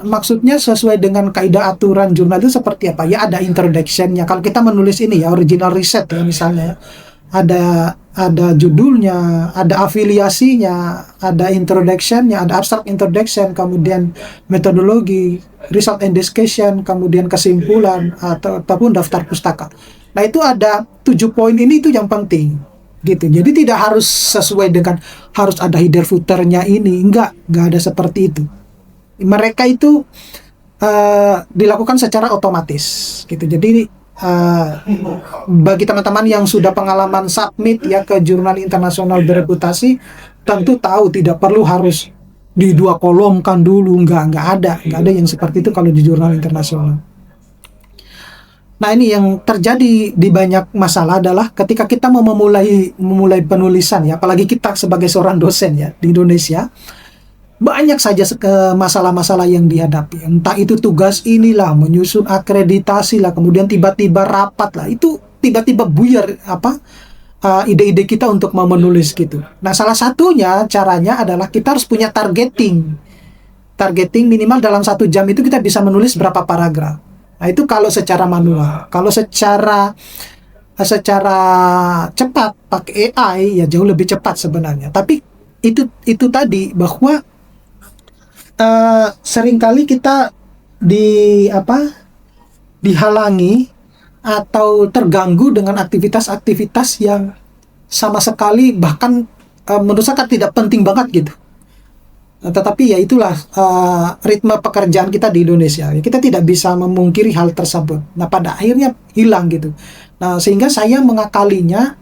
maksudnya sesuai dengan kaidah aturan jurnal itu seperti apa ya, ada introduction-nya. Kalau kita menulis ini ya original research ya misalnya ya, ada judulnya, ada afiliasinya, ada introduction-nya, ada abstract introduction, kemudian metodologi, result and discussion, kemudian kesimpulan, ataupun daftar pustaka. Nah, itu ada 7 poin ini, itu yang penting gitu. Jadi tidak harus sesuai dengan harus ada header footer-nya ini, enggak ada seperti itu. Mereka itu dilakukan secara otomatis gitu. Jadi bagi teman-teman yang sudah pengalaman submit ya ke jurnal internasional bereputasi, tentu tahu tidak perlu harus di 2 kolomkan dulu, nggak ada yang seperti itu kalau di jurnal internasional. Nah, ini yang terjadi di banyak masalah adalah ketika kita mau memulai penulisan ya, apalagi kita sebagai seorang dosen ya di Indonesia, banyak saja masalah-masalah yang dihadapi. Entah itu tugas inilah, menyusun akreditasi lah, kemudian tiba-tiba rapat lah, itu tiba-tiba buyar ide-ide kita untuk mau menulis gitu. Nah, salah satunya caranya adalah kita harus punya targeting minimal dalam 1 jam itu kita bisa menulis berapa paragraf. Nah, itu kalau secara manual. Kalau secara cepat pakai AI ya jauh lebih cepat sebenarnya. Tapi itu tadi bahwa seringkali kita dihalangi atau terganggu dengan aktivitas-aktivitas yang sama sekali bahkan menurut saya tidak penting banget gitu. Tetapi ya itulah ritme pekerjaan kita di Indonesia. Kita tidak bisa memungkiri hal tersebut. Nah, pada akhirnya hilang gitu. Nah, sehingga saya mengakalinya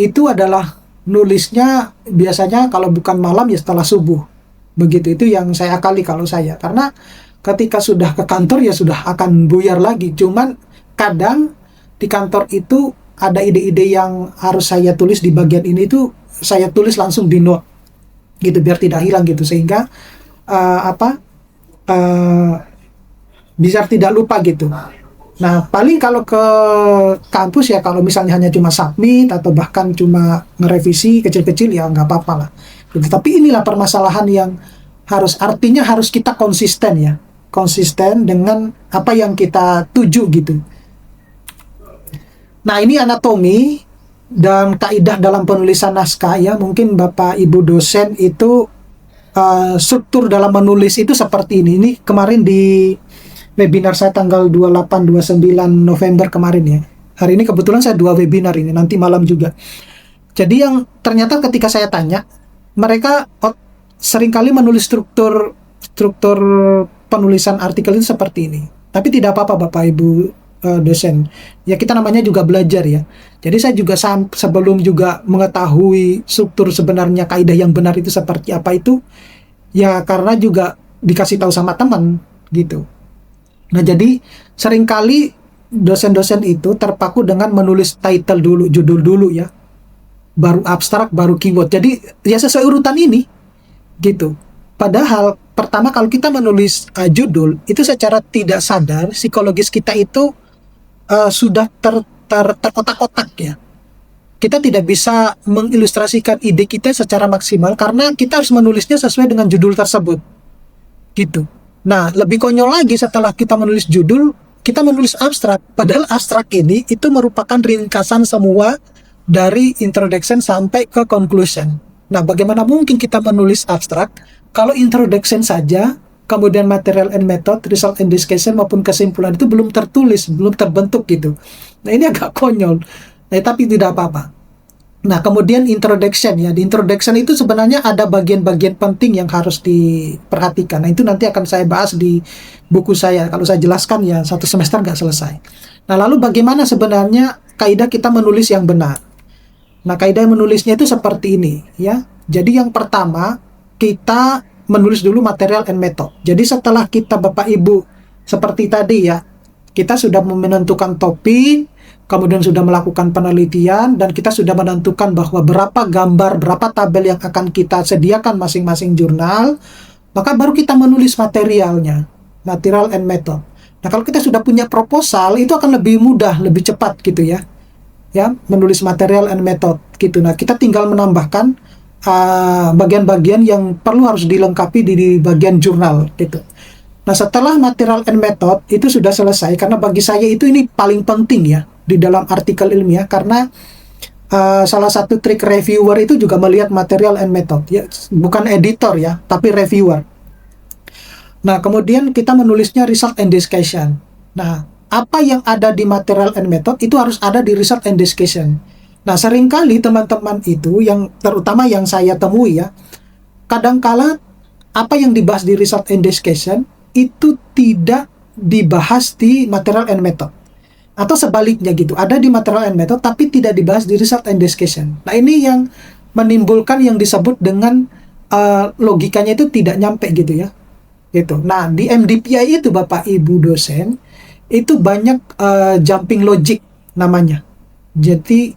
itu adalah nulisnya biasanya kalau bukan malam ya setelah subuh. Begitu, itu yang saya akali kalau saya. Karena ketika sudah ke kantor ya sudah akan buyar lagi. Cuman kadang di kantor itu ada ide-ide yang harus saya tulis di bagian ini itu saya tulis langsung di note gitu biar tidak hilang gitu, sehingga bisa tidak lupa gitu. Nah, paling kalau ke kampus ya kalau misalnya hanya cuma submit atau bahkan cuma ngerevisi kecil-kecil ya nggak apa-apa lah. Tapi inilah permasalahan yang artinya harus kita konsisten dengan apa yang kita tuju gitu. Nah, ini anatomi dan kaidah dalam penulisan naskah ya. Mungkin Bapak Ibu dosen itu struktur dalam menulis itu seperti ini. Ini kemarin di webinar saya tanggal 28-29 November kemarin ya. Hari ini kebetulan saya 2 webinar ini, nanti malam juga. Jadi yang ternyata ketika saya tanya, mereka seringkali menulis struktur penulisan artikel itu seperti ini. Tapi tidak apa-apa Bapak Ibu dosen. Ya kita namanya juga belajar ya. Jadi saya juga sebelum juga mengetahui struktur sebenarnya kaidah yang benar itu seperti apa itu, ya karena juga dikasih tahu sama teman gitu. Nah, jadi seringkali dosen-dosen itu terpaku dengan menulis title dulu, judul dulu ya. Baru abstrak, baru keyword. Jadi ya sesuai urutan ini gitu. Padahal pertama kalau kita menulis judul itu secara tidak sadar psikologis kita itu sudah terkotak-kotak ya. Kita tidak bisa mengilustrasikan ide kita secara maksimal karena kita harus menulisnya sesuai dengan judul tersebut gitu. Nah, lebih konyol lagi setelah kita menulis judul, kita menulis abstrak. Padahal abstrak ini itu merupakan ringkasan semua dari introduction sampai ke conclusion. Nah, bagaimana mungkin kita menulis abstrak kalau introduction saja, kemudian material and method, result and discussion maupun kesimpulan itu belum tertulis, belum terbentuk gitu. Nah, ini agak konyol. Nah, tapi tidak apa-apa. Nah, kemudian introduction ya. Di introduction itu sebenarnya ada bagian-bagian penting yang harus diperhatikan. Nah, itu nanti akan saya bahas di buku saya. Kalau saya jelaskan ya 1 semester nggak selesai. Nah, lalu bagaimana sebenarnya kaidah kita menulis yang benar? Nah, kaidah menulisnya itu seperti ini ya. Jadi yang pertama, kita menulis dulu material and method. Jadi setelah kita Bapak Ibu seperti tadi ya, kita sudah menentukan topik, kemudian sudah melakukan penelitian, dan kita sudah menentukan bahwa berapa gambar, berapa tabel yang akan kita sediakan masing-masing jurnal, maka baru kita menulis materialnya, material and method. Nah, kalau kita sudah punya proposal, itu akan lebih mudah, lebih cepat gitu ya, menulis material and method gitu. Nah, kita tinggal menambahkan bagian-bagian yang perlu harus dilengkapi di bagian jurnal gitu. Nah, setelah material and method itu sudah selesai, karena bagi saya itu ini paling penting ya di dalam artikel ilmiah, karena salah satu trik reviewer itu juga melihat material and method, ya, bukan editor ya, tapi reviewer. Nah, kemudian kita menulisnya result and discussion. Nah, apa yang ada di material and method itu harus ada di result and discussion. Nah, seringkali teman-teman itu, yang terutama yang saya temui ya, kadangkala apa yang dibahas di result and discussion itu tidak dibahas di material and method. Atau sebaliknya gitu, ada di material and method tapi tidak dibahas di result and discussion. Nah, ini yang menimbulkan yang disebut dengan logikanya itu tidak nyampe gitu ya. Gitu. Nah, di MDPI itu Bapak Ibu dosen, itu banyak jumping logic namanya. Jadi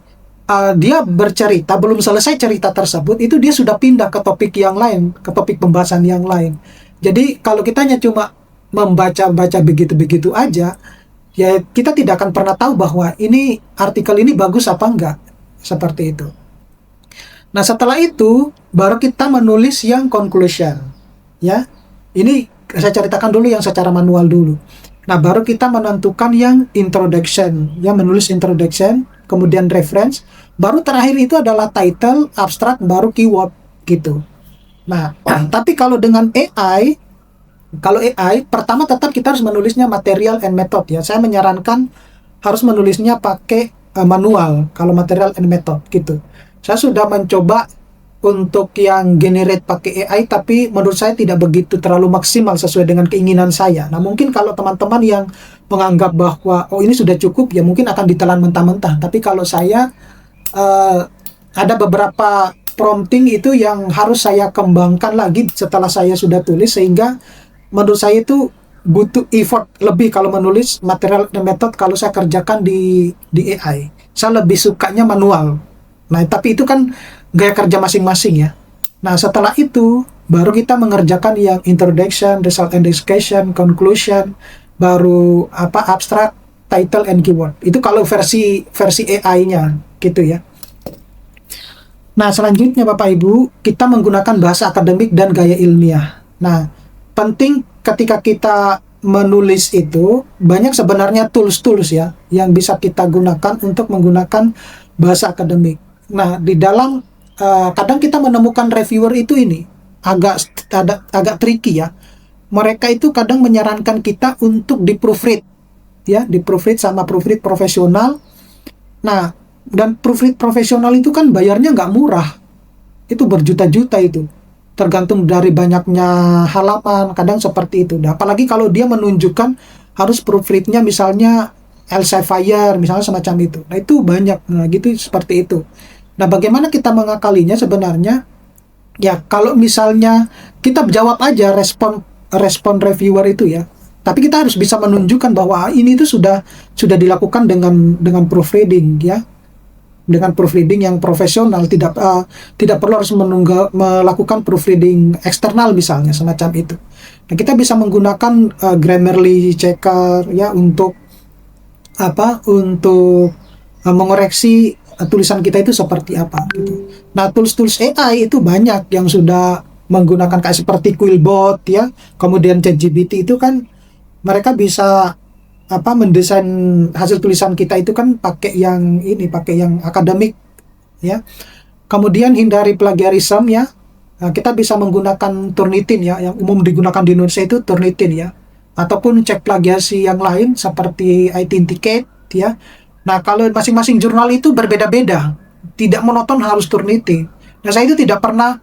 dia bercerita, belum selesai cerita tersebut, itu dia sudah pindah ke topik yang lain, ke topik pembahasan yang lain. Jadi kalau kita hanya cuma membaca-baca begitu-begitu aja, ya kita tidak akan pernah tahu bahwa ini artikel ini bagus apa enggak, seperti itu. Nah, setelah itu baru kita menulis yang conclusion, ya. Ini saya ceritakan dulu yang secara manual dulu. Nah, baru kita menentukan yang introduction, ya, menulis introduction, kemudian reference, baru terakhir itu adalah title, abstract, baru keyword gitu. Nah, tapi kalau dengan AI, pertama tetap kita harus menulisnya material and method ya. Saya menyarankan harus menulisnya pakai manual kalau material and method gitu. Saya sudah mencoba untuk yang generate pakai AI, tapi menurut saya tidak begitu terlalu maksimal sesuai dengan keinginan saya. Nah, mungkin kalau teman-teman yang menganggap bahwa oh ini sudah cukup, ya mungkin akan ditelan mentah-mentah. Tapi kalau saya ada beberapa prompting itu yang harus saya kembangkan lagi setelah saya sudah tulis, sehingga menurut saya itu butuh effort lebih kalau menulis material dan method kalau saya kerjakan di AI. Saya lebih sukanya manual. Nah, tapi itu kan gaya kerja masing-masing ya. Nah, setelah itu baru kita mengerjakan yang introduction, result and discussion, conclusion, baru abstract, title and keyword. Itu kalau versi AI-nya gitu ya. Nah, selanjutnya Bapak Ibu, kita menggunakan bahasa akademik dan gaya ilmiah. Nah, penting ketika kita menulis itu banyak sebenarnya tools-tools ya yang bisa kita gunakan untuk menggunakan bahasa akademik. Nah, di dalam kadang kita menemukan reviewer itu ini agak tricky ya. Mereka itu kadang menyarankan kita untuk di proofread ya, di proofread sama proofread profesional. Nah, dan proofread profesional itu kan bayarnya nggak murah, itu berjuta-juta itu, tergantung dari banyaknya halaman, kadang seperti itu. Nah, apalagi kalau dia menunjukkan harus proofreadnya misalnya Elsevier misalnya semacam itu. Nah, itu banyak, nah gitu seperti itu. Nah, bagaimana kita mengakalinya sebenarnya? Ya, kalau misalnya kita jawab aja respon reviewer itu ya. Tapi kita harus bisa menunjukkan bahwa ini itu sudah dilakukan dengan proofreading ya. Dengan proofreading yang profesional, tidak perlu harus melakukan proofreading eksternal misalnya semacam itu. Nah, kita bisa menggunakan Grammarly checker ya untuk mengoreksi tulisan kita itu seperti apa gitu. Nah, tools AI itu banyak yang sudah menggunakan kayak seperti Quillbot ya, kemudian ChatGPT itu kan mereka bisa mendesain hasil tulisan kita itu kan pakai yang akademik ya. Kemudian hindari plagiarisme ya. Nah, kita bisa menggunakan Turnitin ya, yang umum digunakan di Indonesia itu Turnitin ya, ataupun cek plagiasi yang lain seperti Itinticate ya. Nah, kalau masing-masing jurnal itu berbeda-beda, tidak monoton harus Turnitin. Nah, saya itu tidak pernah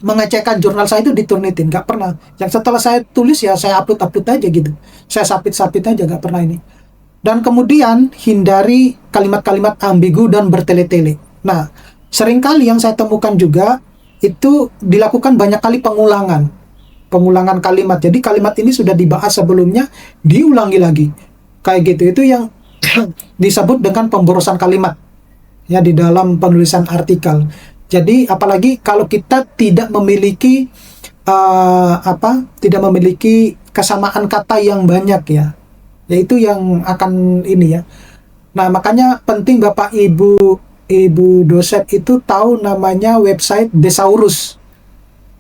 mengecekkan jurnal saya itu di Turnitin, nggak pernah. Yang setelah saya tulis ya saya upload aja gitu. Saya submit aja, nggak pernah ini. Dan kemudian hindari kalimat-kalimat ambigu dan bertele-tele. Nah, seringkali yang saya temukan juga itu dilakukan banyak kali pengulangan kalimat. Jadi kalimat ini sudah dibahas sebelumnya, diulangi lagi. Kayak gitu, itu yang disebut dengan pemborosan kalimat ya di dalam penulisan artikel. Jadi apalagi kalau kita tidak memiliki kesamaan kata yang banyak ya, yaitu yang akan ini ya. Nah, makanya penting Bapak Ibu dosen itu tahu namanya website Thesaurus.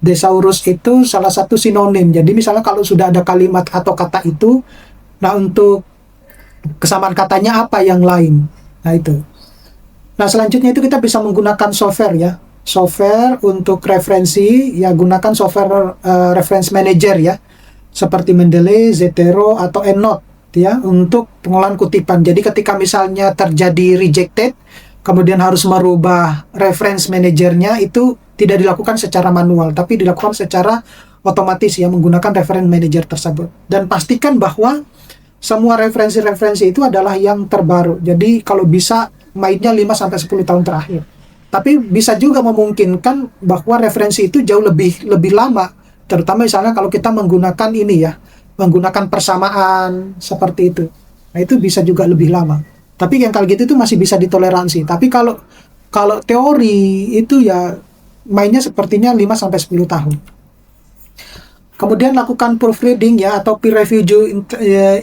Thesaurus itu salah satu sinonim. Jadi misalnya kalau sudah ada kalimat atau kata itu, nah untuk kesamaan katanya apa yang lain. Nah, itu. Nah, selanjutnya itu kita bisa menggunakan software ya. Software untuk referensi, ya gunakan software reference manager ya. Seperti Mendeley, Zotero, atau EndNote ya untuk pengolahan kutipan. Jadi ketika misalnya terjadi rejected, kemudian harus merubah reference manajernya, itu tidak dilakukan secara manual, tapi dilakukan secara otomatis ya menggunakan reference manager tersebut. Dan pastikan bahwa semua referensi-referensi itu adalah yang terbaru. Jadi kalau bisa mainnya 5 sampai 10 tahun terakhir. Tapi bisa juga memungkinkan bahwa referensi itu jauh lebih lama, terutama misalnya kalau kita menggunakan ini ya, menggunakan persamaan seperti itu. Nah, itu bisa juga lebih lama. Tapi yang kali gitu itu masih bisa ditoleransi. Tapi kalau kalau teori itu ya mainnya sepertinya 5 sampai 10 tahun. Kemudian lakukan proofreading ya atau peer review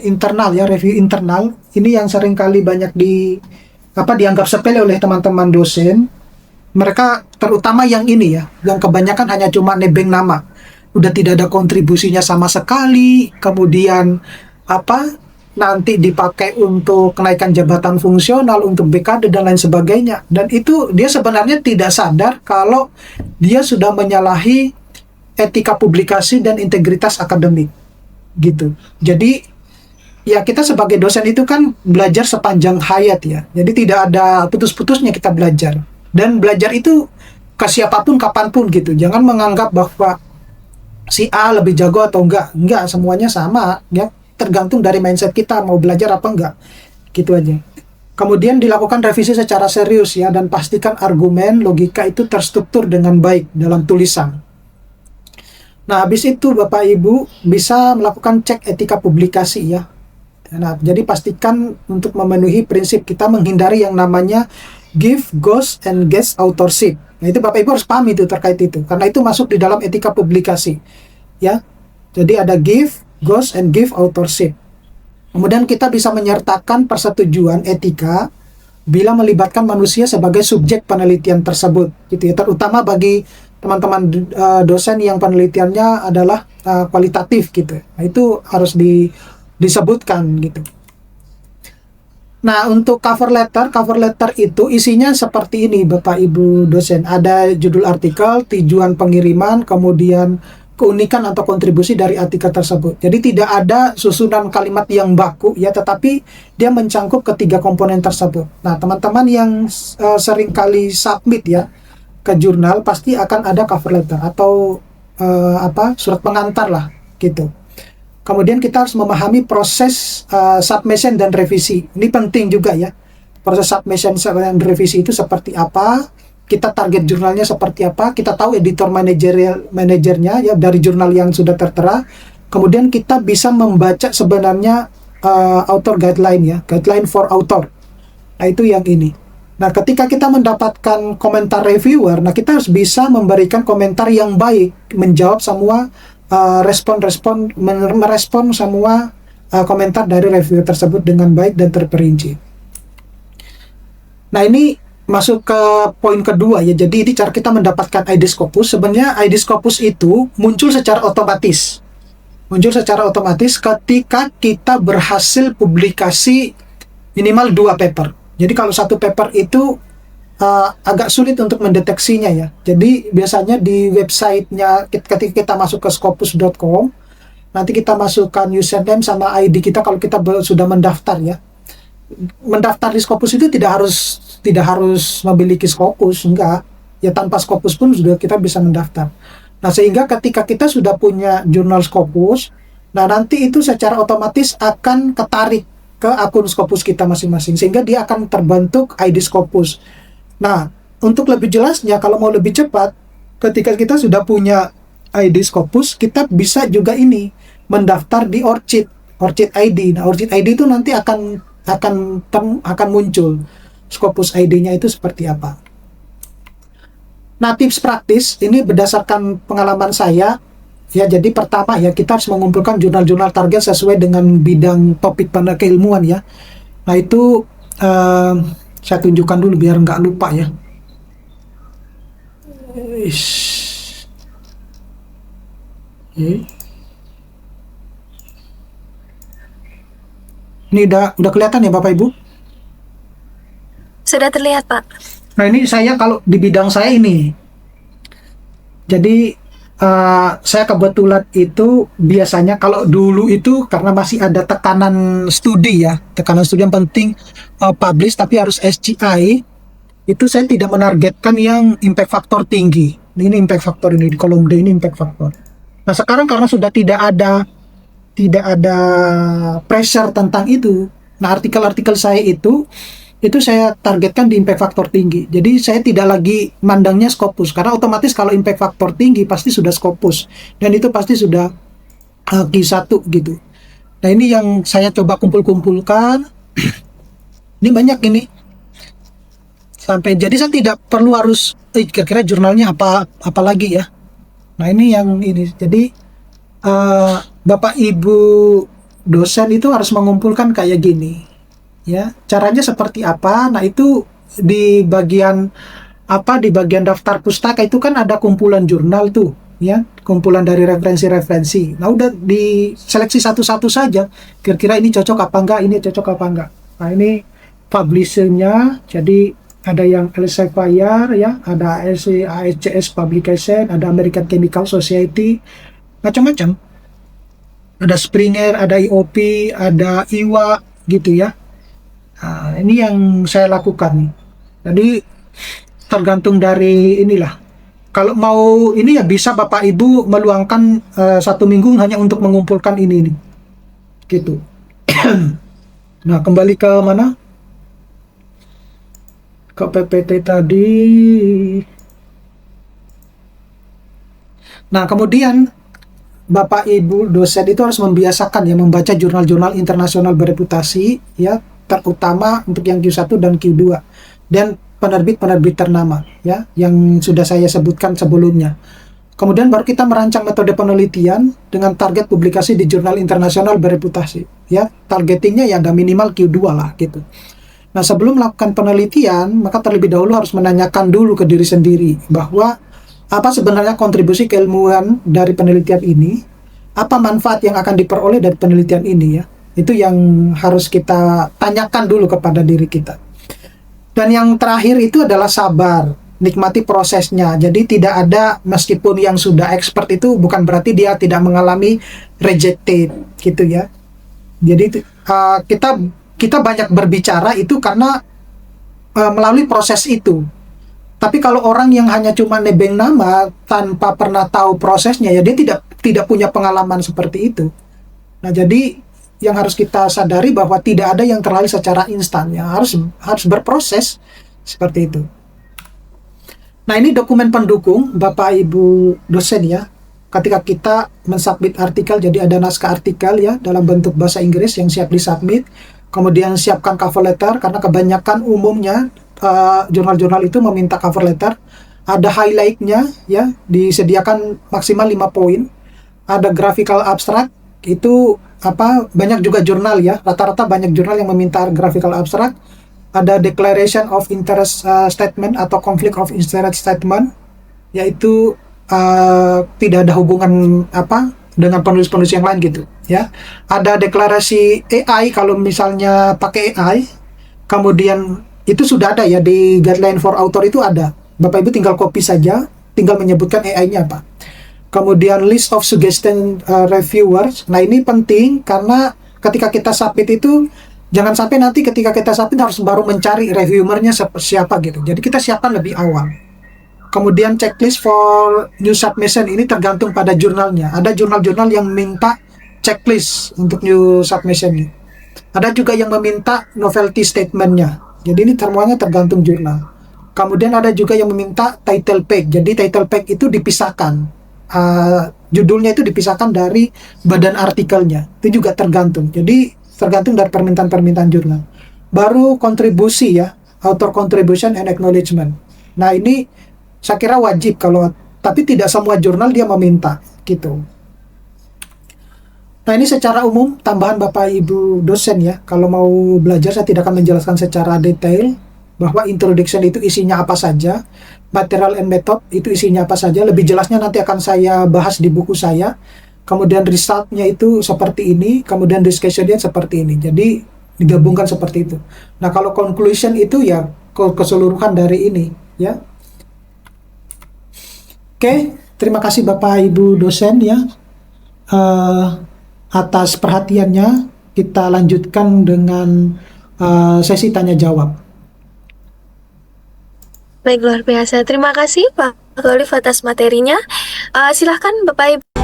internal ya, review internal. Ini yang sering kali banyak dianggap sepele oleh teman-teman dosen. Mereka terutama yang ini ya, yang kebanyakan hanya cuma nebeng nama. Udah tidak ada kontribusinya sama sekali. Kemudian nanti dipakai untuk kenaikan jabatan fungsional, untuk BKD dan lain sebagainya. Dan itu dia sebenarnya tidak sadar kalau dia sudah menyalahi etika publikasi dan integritas akademik gitu. Jadi ya kita sebagai dosen itu kan belajar sepanjang hayat ya. Jadi tidak ada putus-putusnya kita belajar. Dan belajar itu ke siapapun kapanpun gitu. Jangan menganggap bahwa si A lebih jago atau enggak. Enggak, semuanya sama ya. Tergantung dari mindset kita mau belajar apa enggak. Gitu aja. Kemudian dilakukan revisi secara serius ya, dan pastikan argumen, logika itu terstruktur dengan baik dalam tulisan. Nah, habis itu Bapak Ibu bisa melakukan cek etika publikasi ya. Nah, jadi pastikan untuk memenuhi prinsip kita menghindari yang namanya give, ghost, and guess authorship. Nah, itu Bapak Ibu harus paham itu terkait itu, karena itu masuk di dalam etika publikasi. Ya, jadi ada give, ghost, and give authorship. Kemudian kita bisa menyertakan persetujuan etika bila melibatkan manusia sebagai subjek penelitian tersebut, gitu ya. Terutama bagi teman-teman dosen yang penelitiannya adalah kualitatif gitu. Nah, itu harus disebutkan gitu. Nah, untuk cover letter itu isinya seperti ini Bapak Ibu dosen. Ada judul artikel, tujuan pengiriman, kemudian keunikan atau kontribusi dari artikel tersebut. Jadi tidak ada susunan kalimat yang baku ya, tetapi dia mencangkup ketiga komponen tersebut. Nah, teman-teman yang sering kali submit ya ke jurnal pasti akan ada cover letter atau surat pengantar lah gitu. Kemudian kita harus memahami proses submission dan revisi. Ini penting juga ya. Proses submission dan revisi itu seperti apa? Kita target jurnalnya seperti apa? Kita tahu editor manajernya ya dari jurnal yang sudah tertera. Kemudian kita bisa membaca sebenarnya author guideline ya, guideline for author. Nah, itu yang ini. Nah, ketika kita mendapatkan komentar reviewer, nah kita harus bisa memberikan komentar yang baik, menjawab semua merespon semua komentar dari reviewer tersebut dengan baik dan terperinci. Nah, ini masuk ke poin kedua ya. Jadi ini cara kita mendapatkan ID Scopus. Sebenarnya ID Scopus itu muncul secara otomatis. Muncul secara otomatis ketika kita berhasil publikasi minimal 2 paper. Jadi kalau satu paper itu agak sulit untuk mendeteksinya ya. Jadi biasanya di websitenya ketika kita masuk ke scopus.com, nanti kita masukkan username sama ID kita kalau kita sudah mendaftar ya. Mendaftar di Scopus itu tidak harus memiliki Scopus, enggak. Ya tanpa Scopus pun sudah kita bisa mendaftar. Nah, sehingga ketika kita sudah punya jurnal Scopus, nah nanti itu secara otomatis akan ketarik ke akun Scopus kita masing-masing, sehingga dia akan terbentuk ID Scopus. Nah, untuk lebih jelasnya, kalau mau lebih cepat, ketika kita sudah punya ID Scopus, kita bisa juga ini mendaftar di ORCID ID. Nah, ORCID ID itu nanti akan muncul Scopus ID-nya itu seperti apa. Nah, tips praktis ini berdasarkan pengalaman saya. Ya, jadi pertama ya, kita harus mengumpulkan jurnal-jurnal target sesuai dengan bidang topik pada keilmuan ya. Nah, itu saya tunjukkan dulu biar nggak lupa ya. Ini udah kelihatan ya Bapak Ibu? Sudah terlihat, Pak. Nah, ini saya kalau di bidang saya ini. Jadi saya kebetulan itu biasanya kalau dulu itu karena masih ada tekanan studi ya, tekanan studi yang penting publish tapi harus SGI, itu saya tidak menargetkan yang impact factor tinggi. Ini impact factor ini di kolom D ini impact factor. Nah, sekarang karena sudah tidak ada pressure tentang itu. Nah, artikel-artikel saya itu saya targetkan di impact factor tinggi. Jadi saya tidak lagi mandangnya Scopus karena otomatis kalau impact factor tinggi pasti sudah Scopus dan itu pasti sudah Q1 gitu. Nah, ini yang saya coba kumpul-kumpulkan. Ini banyak ini. Sampai jadi saya tidak perlu harus kira-kira jurnalnya apa lagi ya. Nah, ini yang ini. Jadi Bapak Ibu dosen itu harus mengumpulkan kayak gini. Ya, caranya seperti apa? Nah, itu di bagian di bagian daftar pustaka itu kan ada kumpulan jurnal tuh, ya, kumpulan dari referensi-referensi. Nah, udah diseleksi satu-satu saja. Kira-kira ini cocok apa enggak? Ini cocok apa enggak? Nah, ini publishernya. Jadi ada yang Elsevier ya, ada ASCS Publication, ada American Chemical Society, macam-macam. Ada Springer, ada IOP, ada IWA gitu ya. Nah, ini yang saya lakukan. Jadi tergantung dari inilah. Kalau mau ini ya bisa Bapak Ibu meluangkan 1 minggu hanya untuk mengumpulkan ini nih. Gitu. Nah, kembali ke mana? Ke PPT tadi. Nah, kemudian Bapak Ibu dosen itu harus membiasakan ya membaca jurnal-jurnal internasional bereputasi ya, terutama untuk yang Q1 dan Q2 dan penerbit-penerbit ternama ya yang sudah saya sebutkan sebelumnya. Kemudian baru kita merancang metode penelitian dengan target publikasi di jurnal internasional bereputasi ya. Targetingnya ya ada minimal Q2 lah gitu. Nah, sebelum melakukan penelitian maka terlebih dahulu harus menanyakan dulu ke diri sendiri bahwa apa sebenarnya kontribusi keilmuan dari penelitian ini, apa manfaat yang akan diperoleh dari penelitian ini ya. Itu yang harus kita tanyakan dulu kepada diri kita. Dan yang terakhir itu adalah sabar, nikmati prosesnya. Jadi tidak ada, meskipun yang sudah expert itu bukan berarti dia tidak mengalami rejected gitu ya. Jadi kita banyak berbicara itu karena melalui proses itu. Tapi kalau orang yang hanya cuma nebeng nama tanpa pernah tahu prosesnya ya dia tidak punya pengalaman seperti itu. Nah, jadi yang harus kita sadari bahwa tidak ada yang terlalu secara instan, ya harus berproses seperti itu. Nah, ini dokumen pendukung Bapak Ibu dosen ya. Ketika kita mensubmit artikel, jadi ada naskah artikel ya dalam bentuk bahasa Inggris yang siap disubmit. Kemudian siapkan cover letter karena kebanyakan umumnya jurnal-jurnal itu meminta cover letter. Ada highlight-nya ya, disediakan maksimal 5 poin. Ada graphical abstract, itu banyak juga jurnal ya, rata-rata banyak jurnal yang meminta graphical abstract. Ada declaration of interest statement atau conflict of interest statement, yaitu tidak ada hubungan dengan penulis-penulis yang lain gitu ya. Ada deklarasi AI kalau misalnya pakai AI. Kemudian itu sudah ada ya di guideline for author, itu ada. Bapak Ibu tinggal copy saja, tinggal menyebutkan AI-nya apa. Kemudian list of suggestion reviewers. Nah, ini penting karena ketika kita submit itu jangan sampai nanti ketika kita submit harus baru mencari reviewernya siapa gitu. Jadi kita siapkan lebih awal. Kemudian checklist for new submission, ini tergantung pada jurnalnya. Ada jurnal-jurnal yang minta checklist untuk new submission. Ada juga yang meminta novelty statement-nya. Jadi ini semuanya tergantung jurnal. Kemudian ada juga yang meminta title page. Jadi title page itu dipisahkan. Judulnya itu dipisahkan dari badan artikelnya. Itu juga tergantung. Jadi tergantung dari permintaan-permintaan jurnal. Baru kontribusi ya, author contribution and acknowledgement. Nah, ini saya kira wajib tapi tidak semua jurnal dia meminta gitu. Nah, ini secara umum tambahan Bapak Ibu dosen ya. Kalau mau belajar saya tidak akan menjelaskan secara detail bahwa introduction itu isinya apa saja, material and method itu isinya apa saja. Lebih jelasnya nanti akan saya bahas di buku saya. Kemudian resultnya itu seperti ini, kemudian discussionnya seperti ini. Jadi digabungkan seperti itu. Nah, kalau conclusion itu ya keseluruhan dari ini ya. Oke, terima kasih Bapak Ibu dosen ya eh, atas perhatiannya. Kita lanjutkan dengan sesi tanya jawab. Baik, luar biasa. Terima kasih Pak Khalif atas materinya. Silahkan Bapak Ibu.